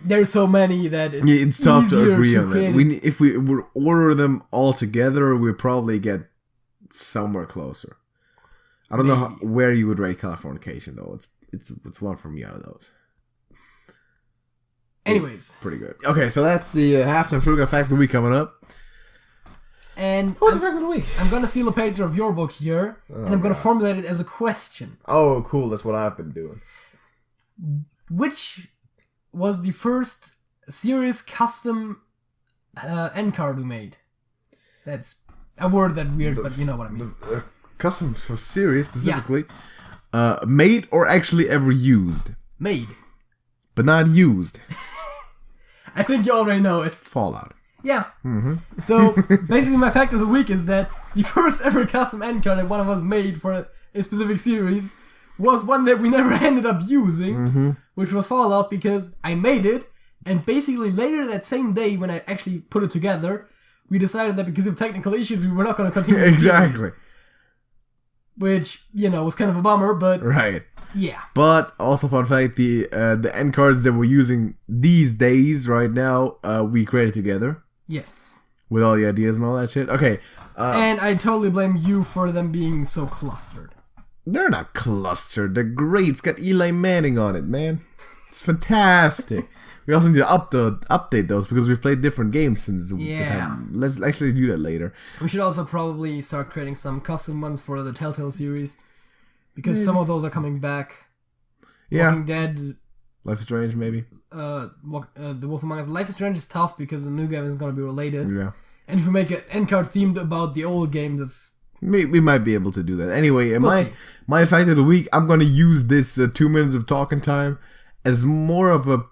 there's so many that it's tough to agree on that. If we would order them all together, we'd probably get somewhere closer. I don't know where you would rate Californication though. It's one for me out of those. Anyways, it's pretty good. Okay, so that's the halftime Frugal Fact of the Week coming up. And what's the fact of the week? I'm gonna steal a page of your book here, and I'm gonna formulate it as a question. Oh, cool! That's what I've been doing. Which was the first serious custom end card we made? That's I word that weird, but you know what I mean. Custom for series specifically. Made or actually ever used? Made. But not used. I think you already know it. Fallout. Yeah. So, basically my fact of the week is that the first ever custom end card that one of us made for a specific series was one that we never ended up using, which was Fallout, because I made it, and basically later that same day when I actually put it together, we decided that because of technical issues we were not going to continue the Exactly. series, which, you know, was kind of a bummer, but right. Yeah. But also fun fact, the end cards that we're using these days right now, we created together. Yes. With all the ideas and all that shit. Okay. And I totally blame you for them being so clustered. They're not clustered. They're great. It's got Eli Manning on it, man. It's fantastic. We also need to update those because we've played different games since the time. Let's actually do that later. We should also probably start creating some custom ones for the Telltale series. Because some of those are coming back. Yeah. Walking Dead. Life is Strange, maybe. The Wolf Among Us. Life is Strange is tough because the new game is going to be related. Yeah. And if we make an end card themed about the old game, that's... We might be able to do that. Anyway, my fact of the week, I'm going to use this 2 minutes of talking time as more of a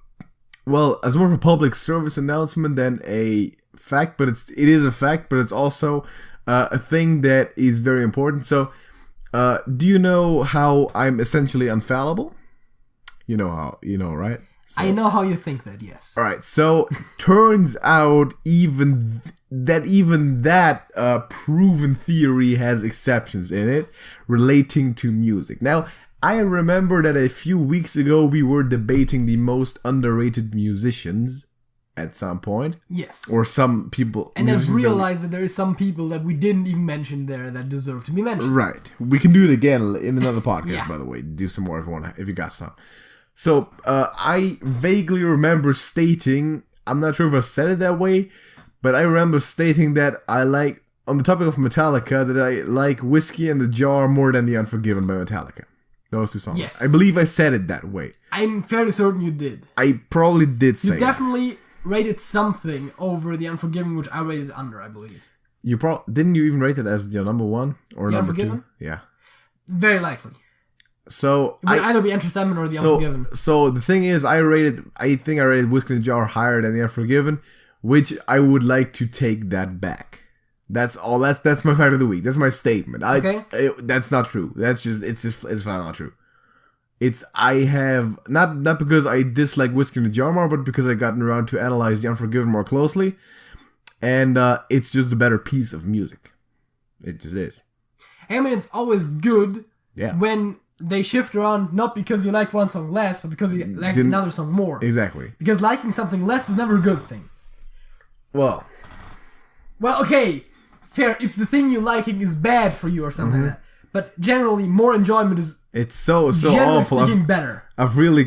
public service announcement than a fact, but it is a fact, but it's also a thing that is very important. So, do you know how I'm essentially infallible? You know how, right? So, I know how you think that, yes. Alright, so turns out even that proven theory has exceptions in it relating to music. Now, I remember that a few weeks ago we were debating the most underrated musicians at some point. Yes. Or some people. And I've realized that there is some people that we didn't even mention there that deserve to be mentioned. Right. We can do it again in another podcast, by the way. Do some more if you got some. So, I vaguely remember stating, I'm not sure if I said it that way, but I remember stating that I like, on the topic of Metallica, that I like Whiskey in the Jar more than The Unforgiven by Metallica. Those two songs. Yes. I believe I said it that way. I'm fairly certain you did. I probably did say You definitely rated something over The Unforgiven, which I rated under, I believe. Didn't you even rate it as your number one or The number Unforgiven? 2? Yeah. Very likely. So it would either be Enter Sandman or The Unforgiven. So the thing is, I think I rated Whiskey in the Jar higher than The Unforgiven, which I would like to take that back. That's all. That's my fact of the week. That's my statement. Okay. That's not true. It's not true. I have not because I dislike Whiskey in the Jar more, but because I've gotten around to analyze The Unforgiven more closely, and it's just a better piece of music. It just is. I mean, it's always good when they shift around, not because you like one song less, but because you like another song more. Exactly. Because liking something less is never a good thing. Well, okay, fair. If the thing you're liking is bad for you or something like that. But generally, more enjoyment is so awful. Better. I've really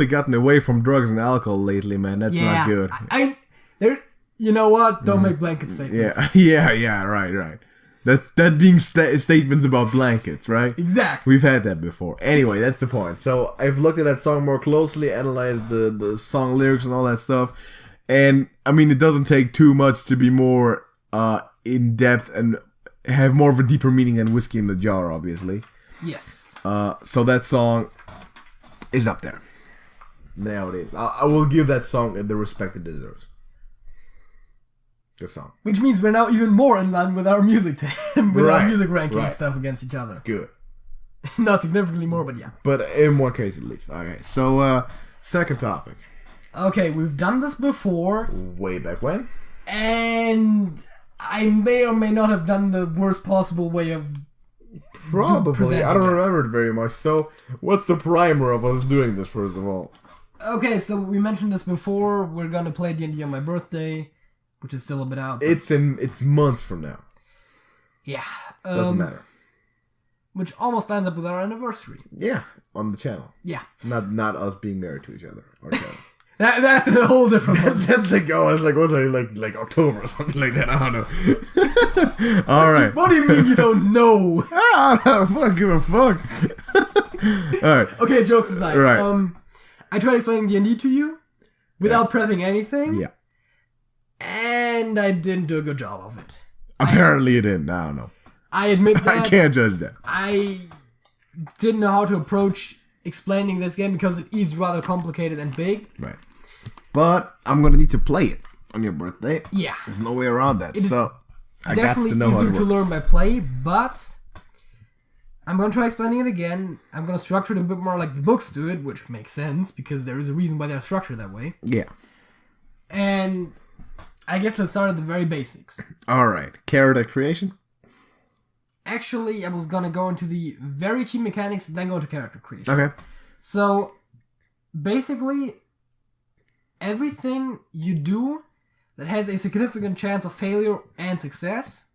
gotten away from drugs and alcohol lately, man. That's not good. You know what? Don't make blanket statements. Yeah. Right. That being statements about blankets, right? Exactly. We've had that before. Anyway, that's the point. So I've looked at that song more closely, analyzed the song lyrics and all that stuff, and I mean, it doesn't take too much to be more in depth and have more of a deeper meaning than Whiskey in the Jar, obviously. Yes. So that song is up there. Now it is. I will give that song the respect it deserves. Good song. Which means we're now even more in line with our music our music ranking stuff against each other. It's good. Not significantly more, but yeah. But in one case at least. Okay, so second topic. Okay, we've done this before. Way back when? And I may or may not have done the worst possible way of probably. I don't remember it very much. So, what's the primer of us doing this, first of all? Okay, so we mentioned this before. We're gonna play D&D on my birthday, which is still a bit out. It's months from now. Yeah. Doesn't matter. Which almost lines up with our anniversary. Yeah, on the channel. Yeah. Not us being married to each other. Our channel. That's a whole different one. That's like, it's like, what's it, like October or something like that. I don't know. All right. What do you mean you don't know? I don't give a fuck. All right. Okay, jokes aside. Right. I tried explaining D&D to you without prepping anything. Yeah. And I didn't do a good job of it. Apparently you didn't. I don't know. I admit that. I can't judge that. I didn't know how to approach explaining this game because it is rather complicated and big. Right. But I'm going to need to play it on your birthday. Yeah. There's no way around that. So I got definitely to know how it easier works. to learn by play, but I'm going to try explaining it again. I'm going to structure it a bit more like the books do it, which makes sense because there is a reason why they're structured that way. Yeah. And I guess let's start at the very basics. All right. Character creation? Actually, I was going to go into the very key mechanics, then go into character creation. Okay. So, basically, everything you do that has a significant chance of failure and success,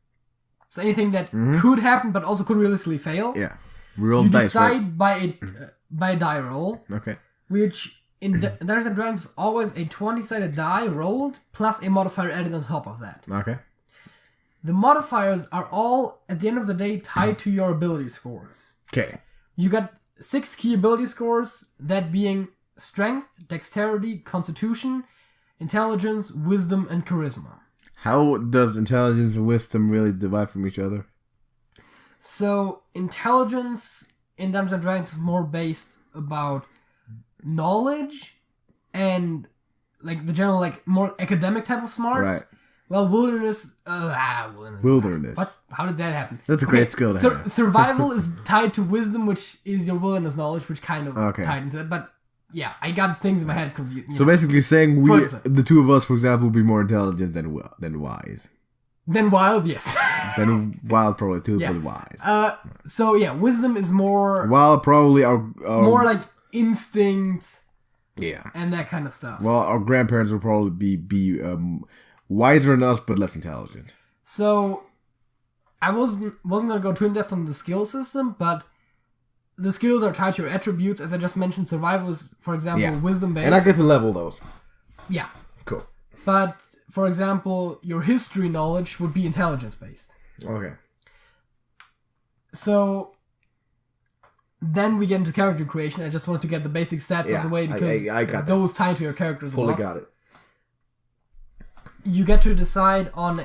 so anything that could happen but also could realistically fail, Yeah. Roll you dice, decide by a die roll, Okay. which in Dungeons & Dragons is always a 20-sided die rolled plus a modifier added on top of that. Okay. The modifiers are all, at the end of the day, tied to your ability scores. Okay. You got 6 key ability scores, that being strength, dexterity, constitution, intelligence, wisdom, and charisma. How does intelligence and wisdom really divide from each other? So, intelligence in Dungeons & Dragons is more based about knowledge and, like, the general, like, more academic type of smarts. Right. Well, wilderness. Wilderness. What? How did that happen? That's a great skill to have. Survival is tied to wisdom, which is your wilderness knowledge, which kind of Okay. tied into that. But yeah, I got things in my head confused. So basically saying For we, example. the two of us, for example, will be more intelligent than wise. Then wild, yes. Then wild probably too, Yeah. but wise. So yeah, wisdom is more Wild probably our more like instinct yeah. and that kind of stuff. Well, our grandparents will probably be wiser than us, but less intelligent. So I wasn't gonna go too in depth on the skill system, but the skills are tied to your attributes. As I just mentioned, survival is, for example, Yeah. wisdom based. And I get to level those. Yeah. Cool. But for example, your history knowledge would be intelligence based. Okay. So then we get into character creation. I just wanted to get the basic stats out of Yeah, the way because I got those tie to your characters a Fully lot. got it. You get to decide on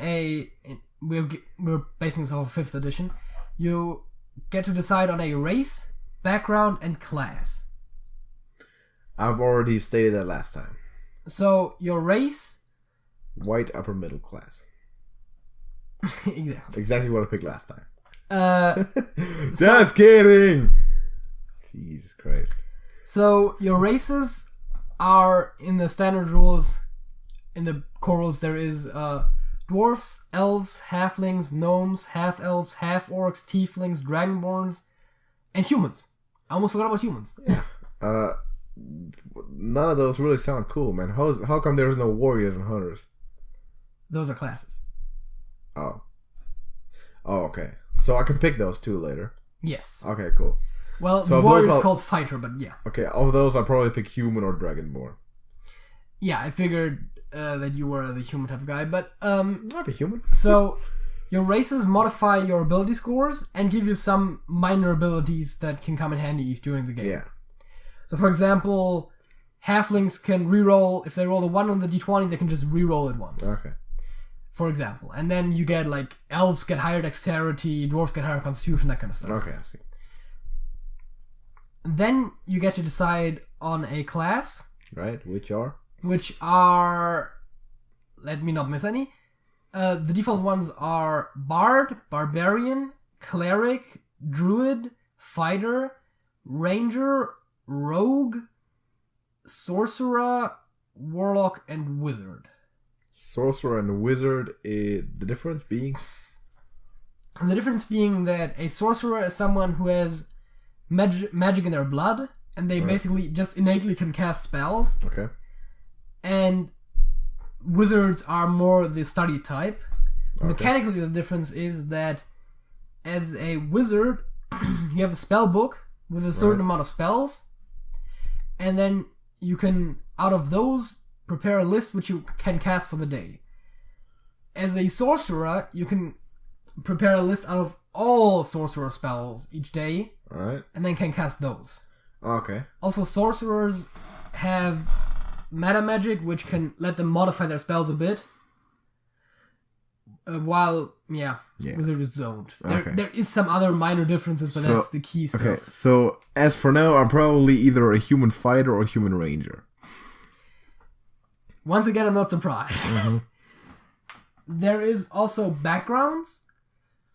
we're basing this off of 5th edition. You get to decide on a race, background, and class. I've already stated that last time. So your race, White upper middle class. exactly. Exactly what I picked last time. So- kidding. Jesus Christ. So your races are in the standard rules. In the core rules, there is dwarfs, elves, halflings, gnomes, half-elves, half-orcs, tieflings, dragonborns, and humans. I almost forgot about humans. None of those really sound cool, man. How come there's no warriors and hunters? Those are classes. Oh, okay. So I can pick those two later. Yes. Okay, cool. Well, So the warrior those is are- called fighter, but yeah. Okay, of those I'll probably pick human or dragonborn. Yeah, I figured that you were the human type of guy, but I'll be human. so your races modify your ability scores and give you some minor abilities that can come in handy during the game. Yeah. So for example, halflings can reroll, if they roll a 1 on the d20, they can just reroll it once. Okay. For example. And then you get like elves get higher dexterity, dwarves get higher constitution, that kind of stuff. Okay, I see. Then you get to decide on a class, Right, which are, let me not miss any. The default ones are Bard, Barbarian, Cleric, Druid, Fighter, Ranger, Rogue, Sorcerer, Warlock, and Wizard. Sorcerer and wizard, the difference being? And the difference being that a sorcerer is someone who has magic in their blood, and they basically just innately can cast spells. Okay. And wizards are more the study type. Mechanically, the difference is that as a wizard, you have a spell book with a certain amount of spells, and then you can, out of those, prepare a list which you can cast for the day. As a sorcerer, you can prepare a list out of all sorcerer spells each day, Alright. and then can cast those. Okay. Also, sorcerers have meta magic, which can let them modify their spells a bit. Wizard is zoned. Okay. There is some other minor differences, but that's the key stuff. Okay, so as for now, I'm probably either a human fighter or a human ranger. Once again, I'm not surprised. Mm-hmm. There is also backgrounds,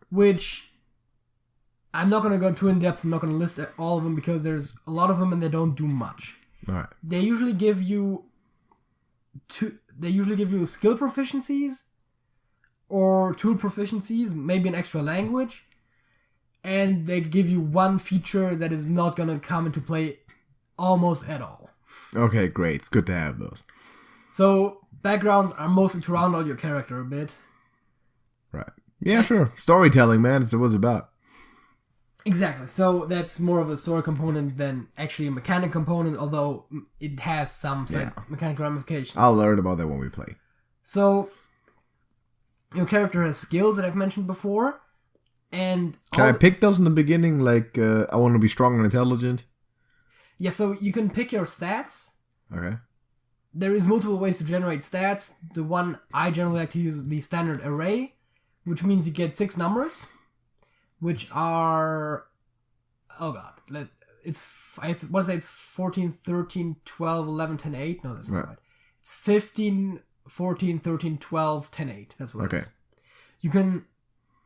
which I'm not going to go too in depth. I'm not going to list all of them because there's a lot of them and they don't do much. All right. They usually give you skill proficiencies or tool proficiencies, maybe an extra language, and they give you one feature that is not going to come into play almost at all. Okay, great. It's good to have those. So, backgrounds are mostly to round out your character a bit. Right. Yeah, sure. Storytelling, man. It's what it's about. Exactly. So, that's more of a story component than actually a mechanic component, although it has some mechanical ramifications. I'll learn about that when we play. So, your character has skills that I've mentioned before, and... Can I pick those in the beginning? Like, I want to be strong and intelligent? Yeah, so you can pick your stats. Okay. There is multiple ways to generate stats. The one I generally like to use is the standard array, which means you get 6 numbers, which are... Oh god. It's 14, 13, 12, 11, 10, 8. No, that's not right. It's 15... 14, 13, 12, 10, 8. That's what it is. You can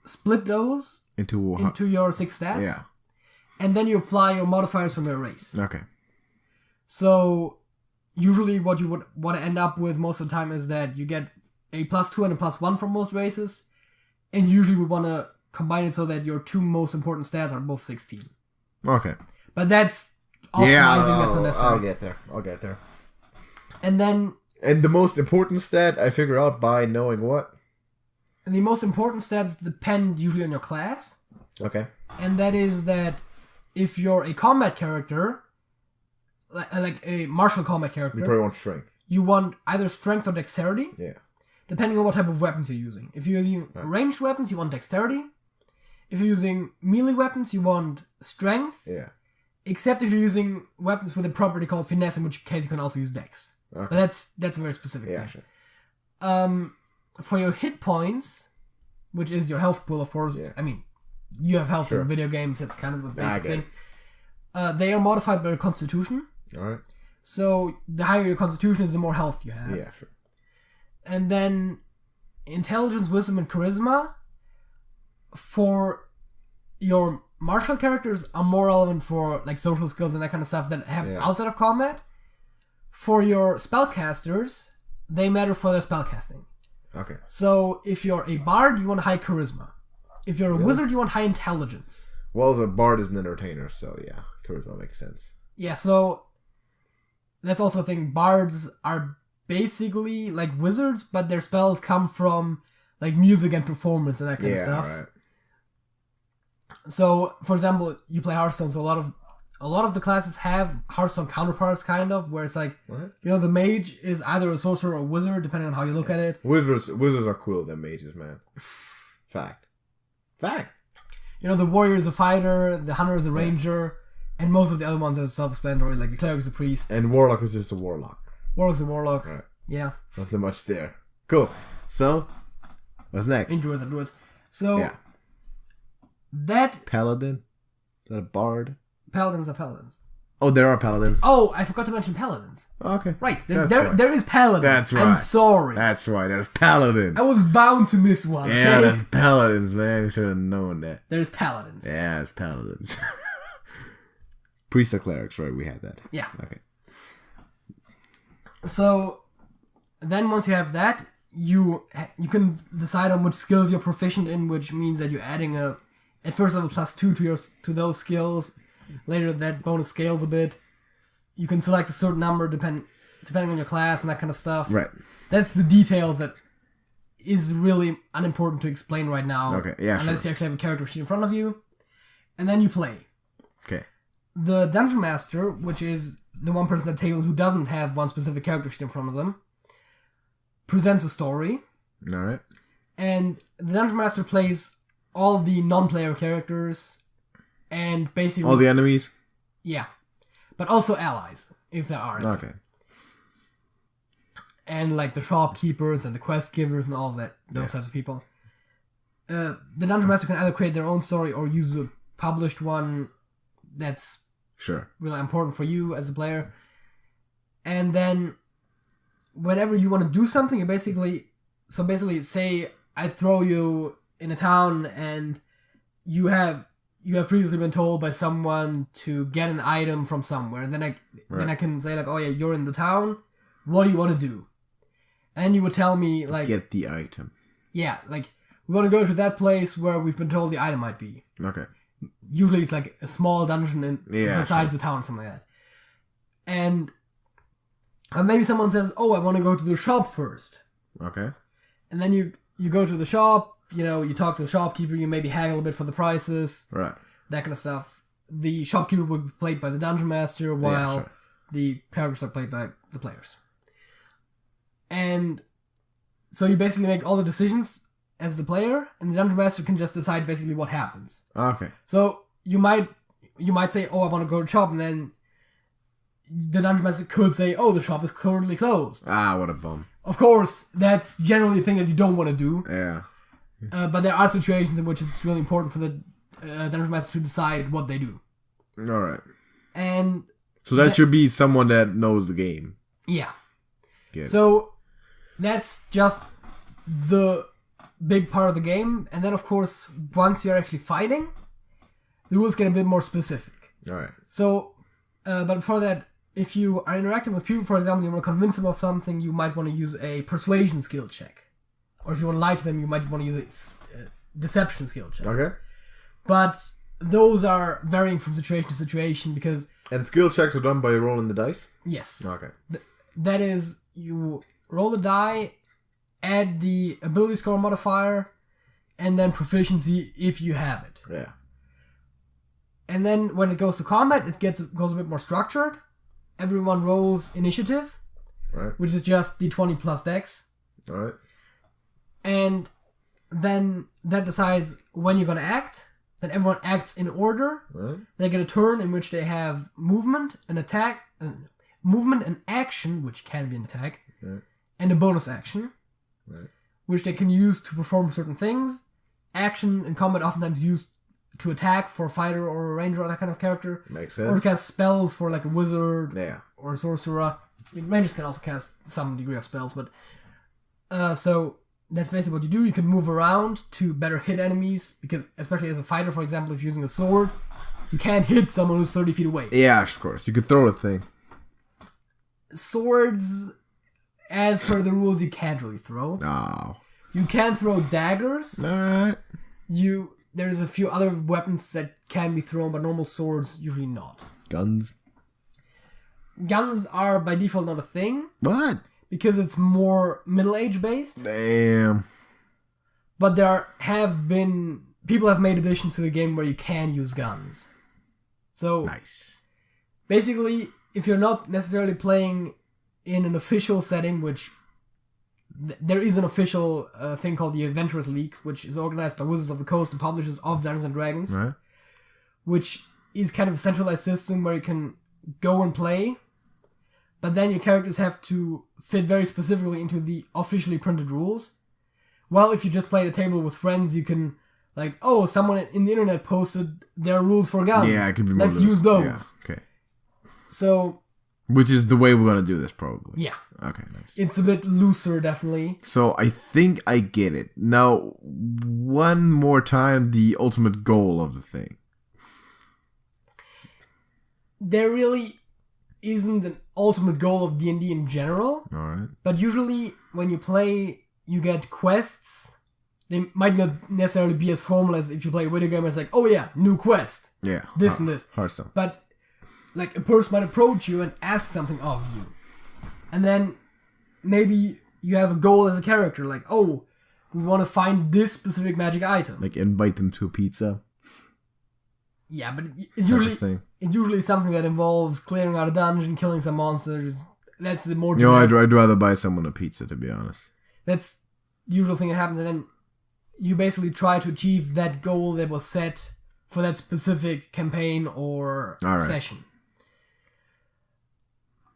split those into your 6 stats. Yeah. And then you apply your modifiers from your race. Okay. So, usually what you would want to end up with most of the time is that you get a +2 and a +1 from most races. And you usually would want to combine it so that your 2 most important stats are both 16. Okay. But that's optimizing that's unnecessary. I'll get there. And then... And the most important stat I figure out by knowing what? And the most important stats depend usually on your class. Okay. And that is that if you're a combat character, like a martial combat character... You probably want strength. You want either strength or dexterity. Yeah. Depending on what type of weapons you're using. If you're using ranged weapons, you want dexterity. If you're using melee weapons, you want strength. Yeah. Except if you're using weapons with a property called finesse, in which case you can also use dex. Okay. But that's a very specific thing. Sure. For your hit points, which is your health pool, of course. Yeah. I mean, you have health in video games. That's kind of a basic thing. They are modified by your constitution. All right. So the higher your constitution is, the more health you have. Yeah, sure. And then intelligence, wisdom, and charisma for your martial characters are more relevant for like social skills and that kind of stuff that happen outside of combat. For your spellcasters, they matter for their spellcasting. Okay. So, if you're a bard, you want high charisma. If you're a wizard, you want high intelligence. Well, as a bard is an entertainer, so yeah, charisma makes sense. Yeah, so that's also a thing. Bards are basically like wizards, but their spells come from like music and performance and that kind of stuff. Yeah, right. So, for example, you play Hearthstone, so a lot of the classes have Hearthstone counterparts, kind of, where it's like, the mage is either a sorcerer or a wizard, depending on how you look at it. Wizards are cooler than mages, man. Fact. The warrior is a fighter, the hunter is a ranger, and most of the other ones are self-explanatory, like the cleric is a priest. And warlock is just a warlock. Warlock's a warlock. Right. Yeah. Nothing much there. Cool. So, what's next? Druids. So, that... Paladin? Is that a bard? Paladins are paladins. Oh, there are paladins. Oh, I forgot to mention paladins. Oh, okay. Right. There is paladins. That's right. I'm sorry. That's right. There's paladins. I was bound to miss one. Yeah, there's paladins, man. You should have known that. There's paladins. Yeah, there's paladins. Priests or clerics, right? We had that. Yeah. Okay. So, then once you have that, you can decide on which skills you're proficient in, which means that you're adding at first level +2 to those skills. Later, that bonus scales a bit. You can select a certain number depending on your class and that kind of stuff. Right. That's the details that is really unimportant to explain right now. Okay, yeah, unless you actually have a character sheet in front of you. And then you play. Okay. The Dungeon Master, which is the one person at the table who doesn't have one specific character sheet in front of them, presents a story. All right. And the Dungeon Master plays all the non-player characters and basically... all the enemies? Yeah. But also allies, if there are any. Okay. And like the shopkeepers and the quest givers and all that, those types of people. the Dungeon Master can either create their own story or use a published one that's really important for you as a player. And then whenever you want to do something, you basically say I throw you in a town and you have previously been told by someone to get an item from somewhere, and then I can say like, oh yeah, you're in the town, what do you want to do? And you would tell me like, get the item. Yeah, like we want to go to that place where we've been told the item might be. Okay. Usually it's like a small dungeon besides the town or something like that. And maybe someone says, oh, I want to go to the shop first. Okay. And then you go to the shop, you talk to the shopkeeper, you maybe haggle a bit for the prices. Right. That kind of stuff. The shopkeeper would be played by the Dungeon Master, while the characters are played by the players. And so you basically make all the decisions as the player, and the Dungeon Master can just decide basically what happens. Okay. So you might say, oh, I want to go to the shop, and then the Dungeon Master could say, oh, the shop is currently closed. Ah, what a bum. Of course, that's generally a thing that you don't want to do. Yeah. But there are situations in which it's really important for the Dungeon Master to decide what they do. Alright. And so that should be someone that knows the game. Yeah. So that's just the big part of the game. And then, of course, once you're actually fighting, the rules get a bit more specific. Alright. So, but before that, if you are interacting with people, for example, you want to convince them of something, you might want to use a persuasion skill check. Or if you want to lie to them, you might want to use a deception skill check. Okay. But those are varying from situation to situation because... And skill checks are done by rolling the dice? Yes. Okay. That is, you roll the die, add the ability score modifier, and then proficiency if you have it. Yeah. And then when it goes to combat, goes a bit more structured. Everyone rolls initiative, right, which is just d20 plus dex. All right. And then that decides when you're going to act. Then everyone acts in order. Right. They get a turn in which they have movement, an attack, movement and action, which can be an attack, right, and a bonus action, right, which they can use to perform certain things. Action in combat oftentimes used to attack for a fighter or a ranger or that kind of character. Makes sense. Or cast spells for like a wizard, yeah, or a sorcerer. Rangers can also cast some degree of spells, but so that's basically what you do. You can move around to better hit enemies, because especially as a fighter, for example, if you're using a sword, you can't hit someone who's 30 feet away. Yeah, of course. You could throw a thing. Swords, as per the rules, you can't really throw. Oh. You can throw daggers. Alright. There's a few other weapons that can be thrown, but normal swords usually not. Guns. Guns are by default not a thing. What? Because it's more middle-age based. Damn. But people have made additions to the game where you can use guns. So, nice. Basically, if you're not necessarily playing in an official setting, which there is an official thing called the Adventurers League, which is organized by Wizards of the Coast and publishers of Dungeons and Dragons, right, which is kind of a centralized system where you can go and play, but then your characters have to fit very specifically into the officially printed rules. Well, if you just play at a table with friends, you can, like, oh, someone in the internet posted their rules for guns. Yeah, it could be more Let's use those. Yeah, okay. So... Which is the way we're going to do this, probably. Yeah. Okay, nice. It's a bit looser, definitely. So, I think I get it. Now, one more time, the ultimate goal of the thing. There really isn't an ultimate goal of D&D in general. Alright. But usually, when you play, you get quests. They might not necessarily be as formal as if you play a video game. It's like, oh yeah, new quest. Yeah. This and this. Hearthstone. But, like, a person might approach you and ask something of you. And then, maybe you have a goal as a character. Like, oh, we want to find this specific magic item. Like, invite them to a pizza. Yeah, but it's usually something that involves clearing out a dungeon, killing some monsters. That's the more... I'd rather buy someone a pizza, to be honest. That's the usual thing that happens, and then you basically try to achieve that goal that was set for that specific campaign or session.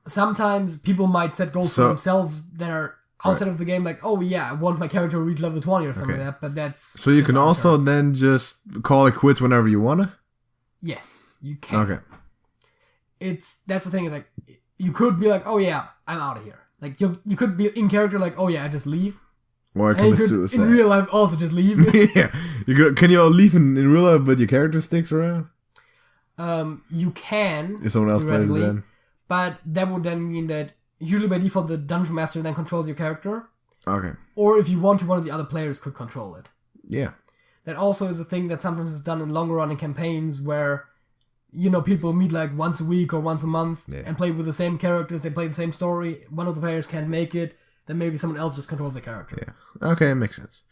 Sometimes people might set goals for themselves that are outside of the game, like, oh yeah, I want my character to reach level 20 or something like that, but that's... So you can also then just call it quits whenever you wanna? Yes, you can. Okay. That's the thing, is like, you could be like, oh yeah, I'm out of here. Like, you could be in character like, oh yeah, I just leave. Or commit suicide. In real life, also just leave. Yeah. Can you all leave in real life, but your character sticks around? You can. If someone else plays it then. But that would then mean that usually by default the dungeon master then controls your character. Okay. Or if you want to, one of the other players could control it. Yeah. That also is a thing that sometimes is done in longer running campaigns where, you know, people meet like once a week or once a month and play with the same characters, they play the same story, one of the players can't make it, then maybe someone else just controls the character. Yeah. Okay, it makes sense.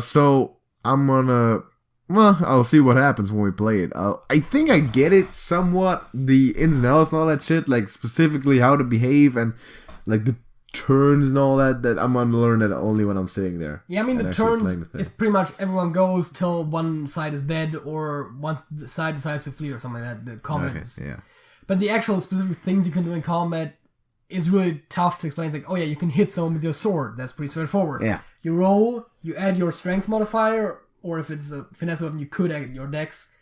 So I'm gonna... Well, I'll see what happens when we play it. I think I get it somewhat, the ins and outs and all that shit, like specifically how to behave and like the turns and all that I'm gonna learn that only when I'm sitting there. Yeah, I mean, the turns is pretty much everyone goes till one side is dead or one side decides to flee or something like that, the comments. Okay, yeah. But the actual specific things you can do in combat is really tough to explain. It's like, oh yeah, you can hit someone with your sword. That's pretty straightforward. Yeah. You roll, you add your strength modifier, or if it's a finesse weapon, you could add your dex.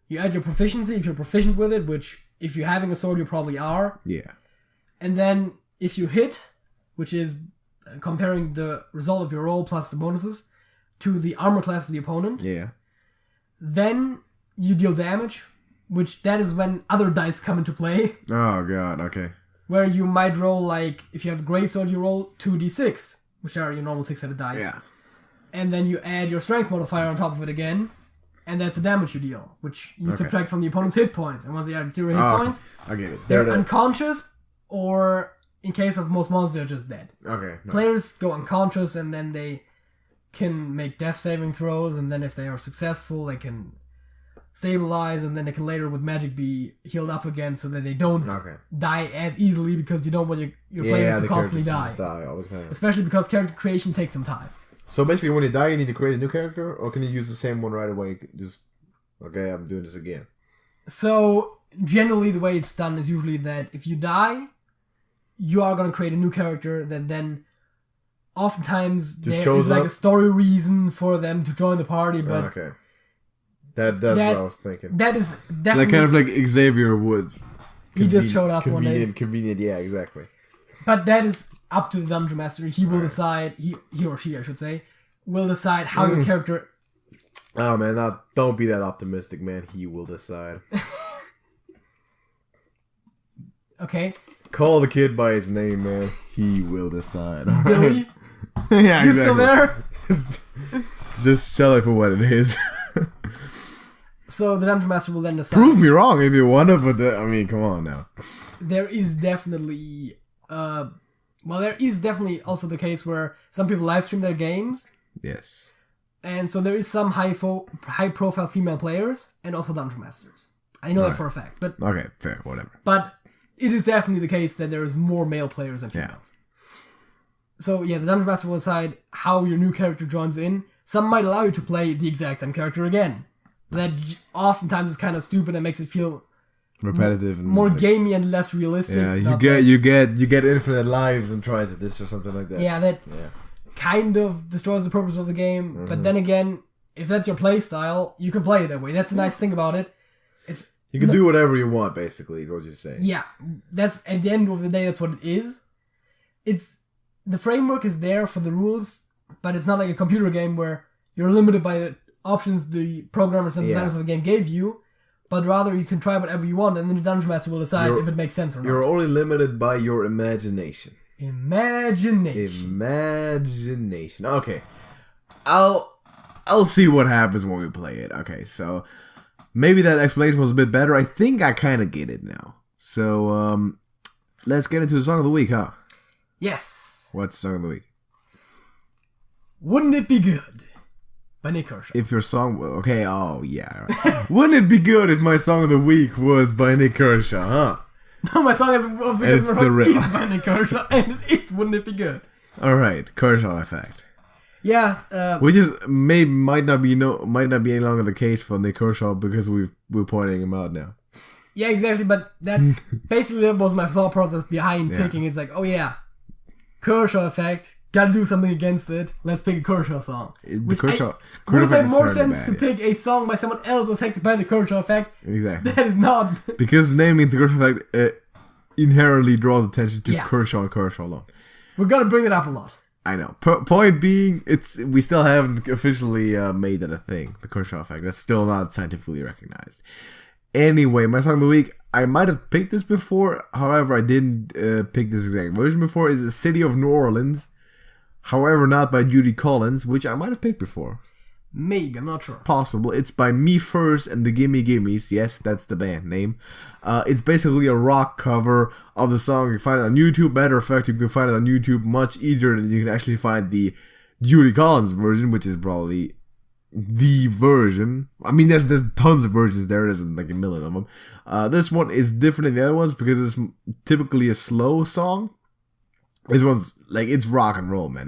You add your proficiency if you're proficient with it, which if you're having a sword, you probably are. Yeah. And then if you hit, which is comparing the result of your roll plus the bonuses to the armor class of the opponent. Yeah. Then you deal damage, which that is when other dice come into play. Oh god, okay. Where you might roll, like, if you have a greatsword, you roll 2d6, which are your normal 6-sided dice. Yeah. And then you add your strength modifier on top of it again, and that's the damage you deal, which you subtract from the opponent's hit points. And once they have 0 hit points, I get it. They're unconscious, or in case of most monsters, they're just dead. Okay. Nice. Players go unconscious, and then they can make death saving throws, and then if they are successful, they can stabilize, and then they can later with magic be healed up again so that they don't die as easily, because you don't want your players to constantly die all the time. Especially because character creation takes some time. So basically when you die you need to create a new character, or can you use the same one right away? Just, okay, I'm doing this again. So generally the way it's done is usually that if you die, you are going to create a new character that then oftentimes there is like a story reason for them to join the party, but okay. That's what I was thinking. That is definitely... So like kind of like Xavier Woods. He just showed up one day. Convenient, yeah, exactly. But that is up to the Dungeon Master. He will decide, he or she, I should say, will decide how your character... Oh man, don't be that optimistic, man. He will decide. Okay. Call the kid by his name, man. He will decide. Right? Billy? Yeah, exactly. You still there? Just sell it for what it is. So the Dungeon Master will then decide. Prove me wrong if you want to, but I mean, come on now. There is definitely, there is definitely also the case where some people live stream their games. Yes. And so there is some high profile female players and also Dungeon Masters. I know that for a fact, but okay, fair, whatever. But it is definitely the case that there is more male players than females. Yeah. So yeah, the Dungeon Master will decide how your new character joins in. Some might allow you to play the exact same character again. That oftentimes is kind of stupid and makes it feel repetitive, and more gamey and less realistic. Yeah, you get infinite lives and tries at this or something like that. Yeah, that kind of destroys the purpose of the game. Mm-hmm. But then again, if that's your play style, you can play it that way. That's a nice thing about it. You can do whatever you want, basically, is what you're saying. Yeah, that's at the end of the day, that's what it is. The framework is there for the rules, but it's not like a computer game where you're limited by the options the programmers and designers of the game gave you, but rather you can try whatever you want, and then the Dungeon Master will decide if it makes sense or not. You're only limited by your imagination. Imagination. Okay. I'll see what happens when we play it. Okay, so maybe that explanation was a bit better. I think I kind of get it now. So, let's get into the song of the week, huh? Yes. What's the song of the week? Wouldn't It Be Good? By Nick Kershaw. If your song... Okay, oh, yeah. Right. Wouldn't it be good if my song of the week was by Nick Kershaw, huh? No, my song is by Nick Kershaw, and it's Wouldn't It Be Good? Alright, Kershaw effect. Yeah, which is might not be any longer the case for Nick Kershaw because we're pointing him out now. Yeah, exactly, but that's basically that was my thought process behind picking. It's like, oh yeah, Kershaw effect. Gotta do something against it. Let's pick a Kershaw song. The Kershaw would it make effect more is certainly sense to bad, pick a song by someone else affected by the Kershaw effect? Exactly. That is not. Because naming the Kershaw effect inherently draws attention to Yeah. Kershaw and Kershaw alone. We're gonna bring it up a lot. I know. Point being, we still haven't officially made that a thing. The Kershaw effect. That's still not scientifically recognized. Anyway, my song of the week. I might have picked this before. However, I didn't pick this exact version before. Is "The City of New Orleans." However, not by Judy Collins, which I might have picked before. Maybe, I'm not sure. Possible. It's by Me First and the Gimme Gimmes. Yes, that's the band name. It's basically a rock cover of the song. You can find it on YouTube. Matter of fact, you can find it on YouTube much easier than you can actually find the Judy Collins version, which is probably the version. I mean, there's tons of versions there. There's like a million of them. This one is different than the other ones because it's typically a slow song. This one's like, it's rock and roll, man.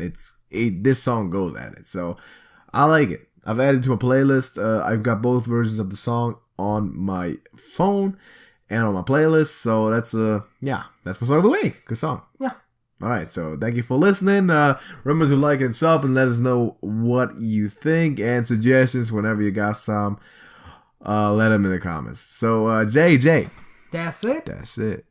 This song goes at it. So I like it. I've added to my playlist. I've got both versions of the song on my phone and on my playlist. So that's my song of the week. Good song. Yeah. Alright, so thank you for listening. Remember to like and sub and let us know what you think and suggestions whenever you got some. Let them in the comments. So JJ. That's it. That's it.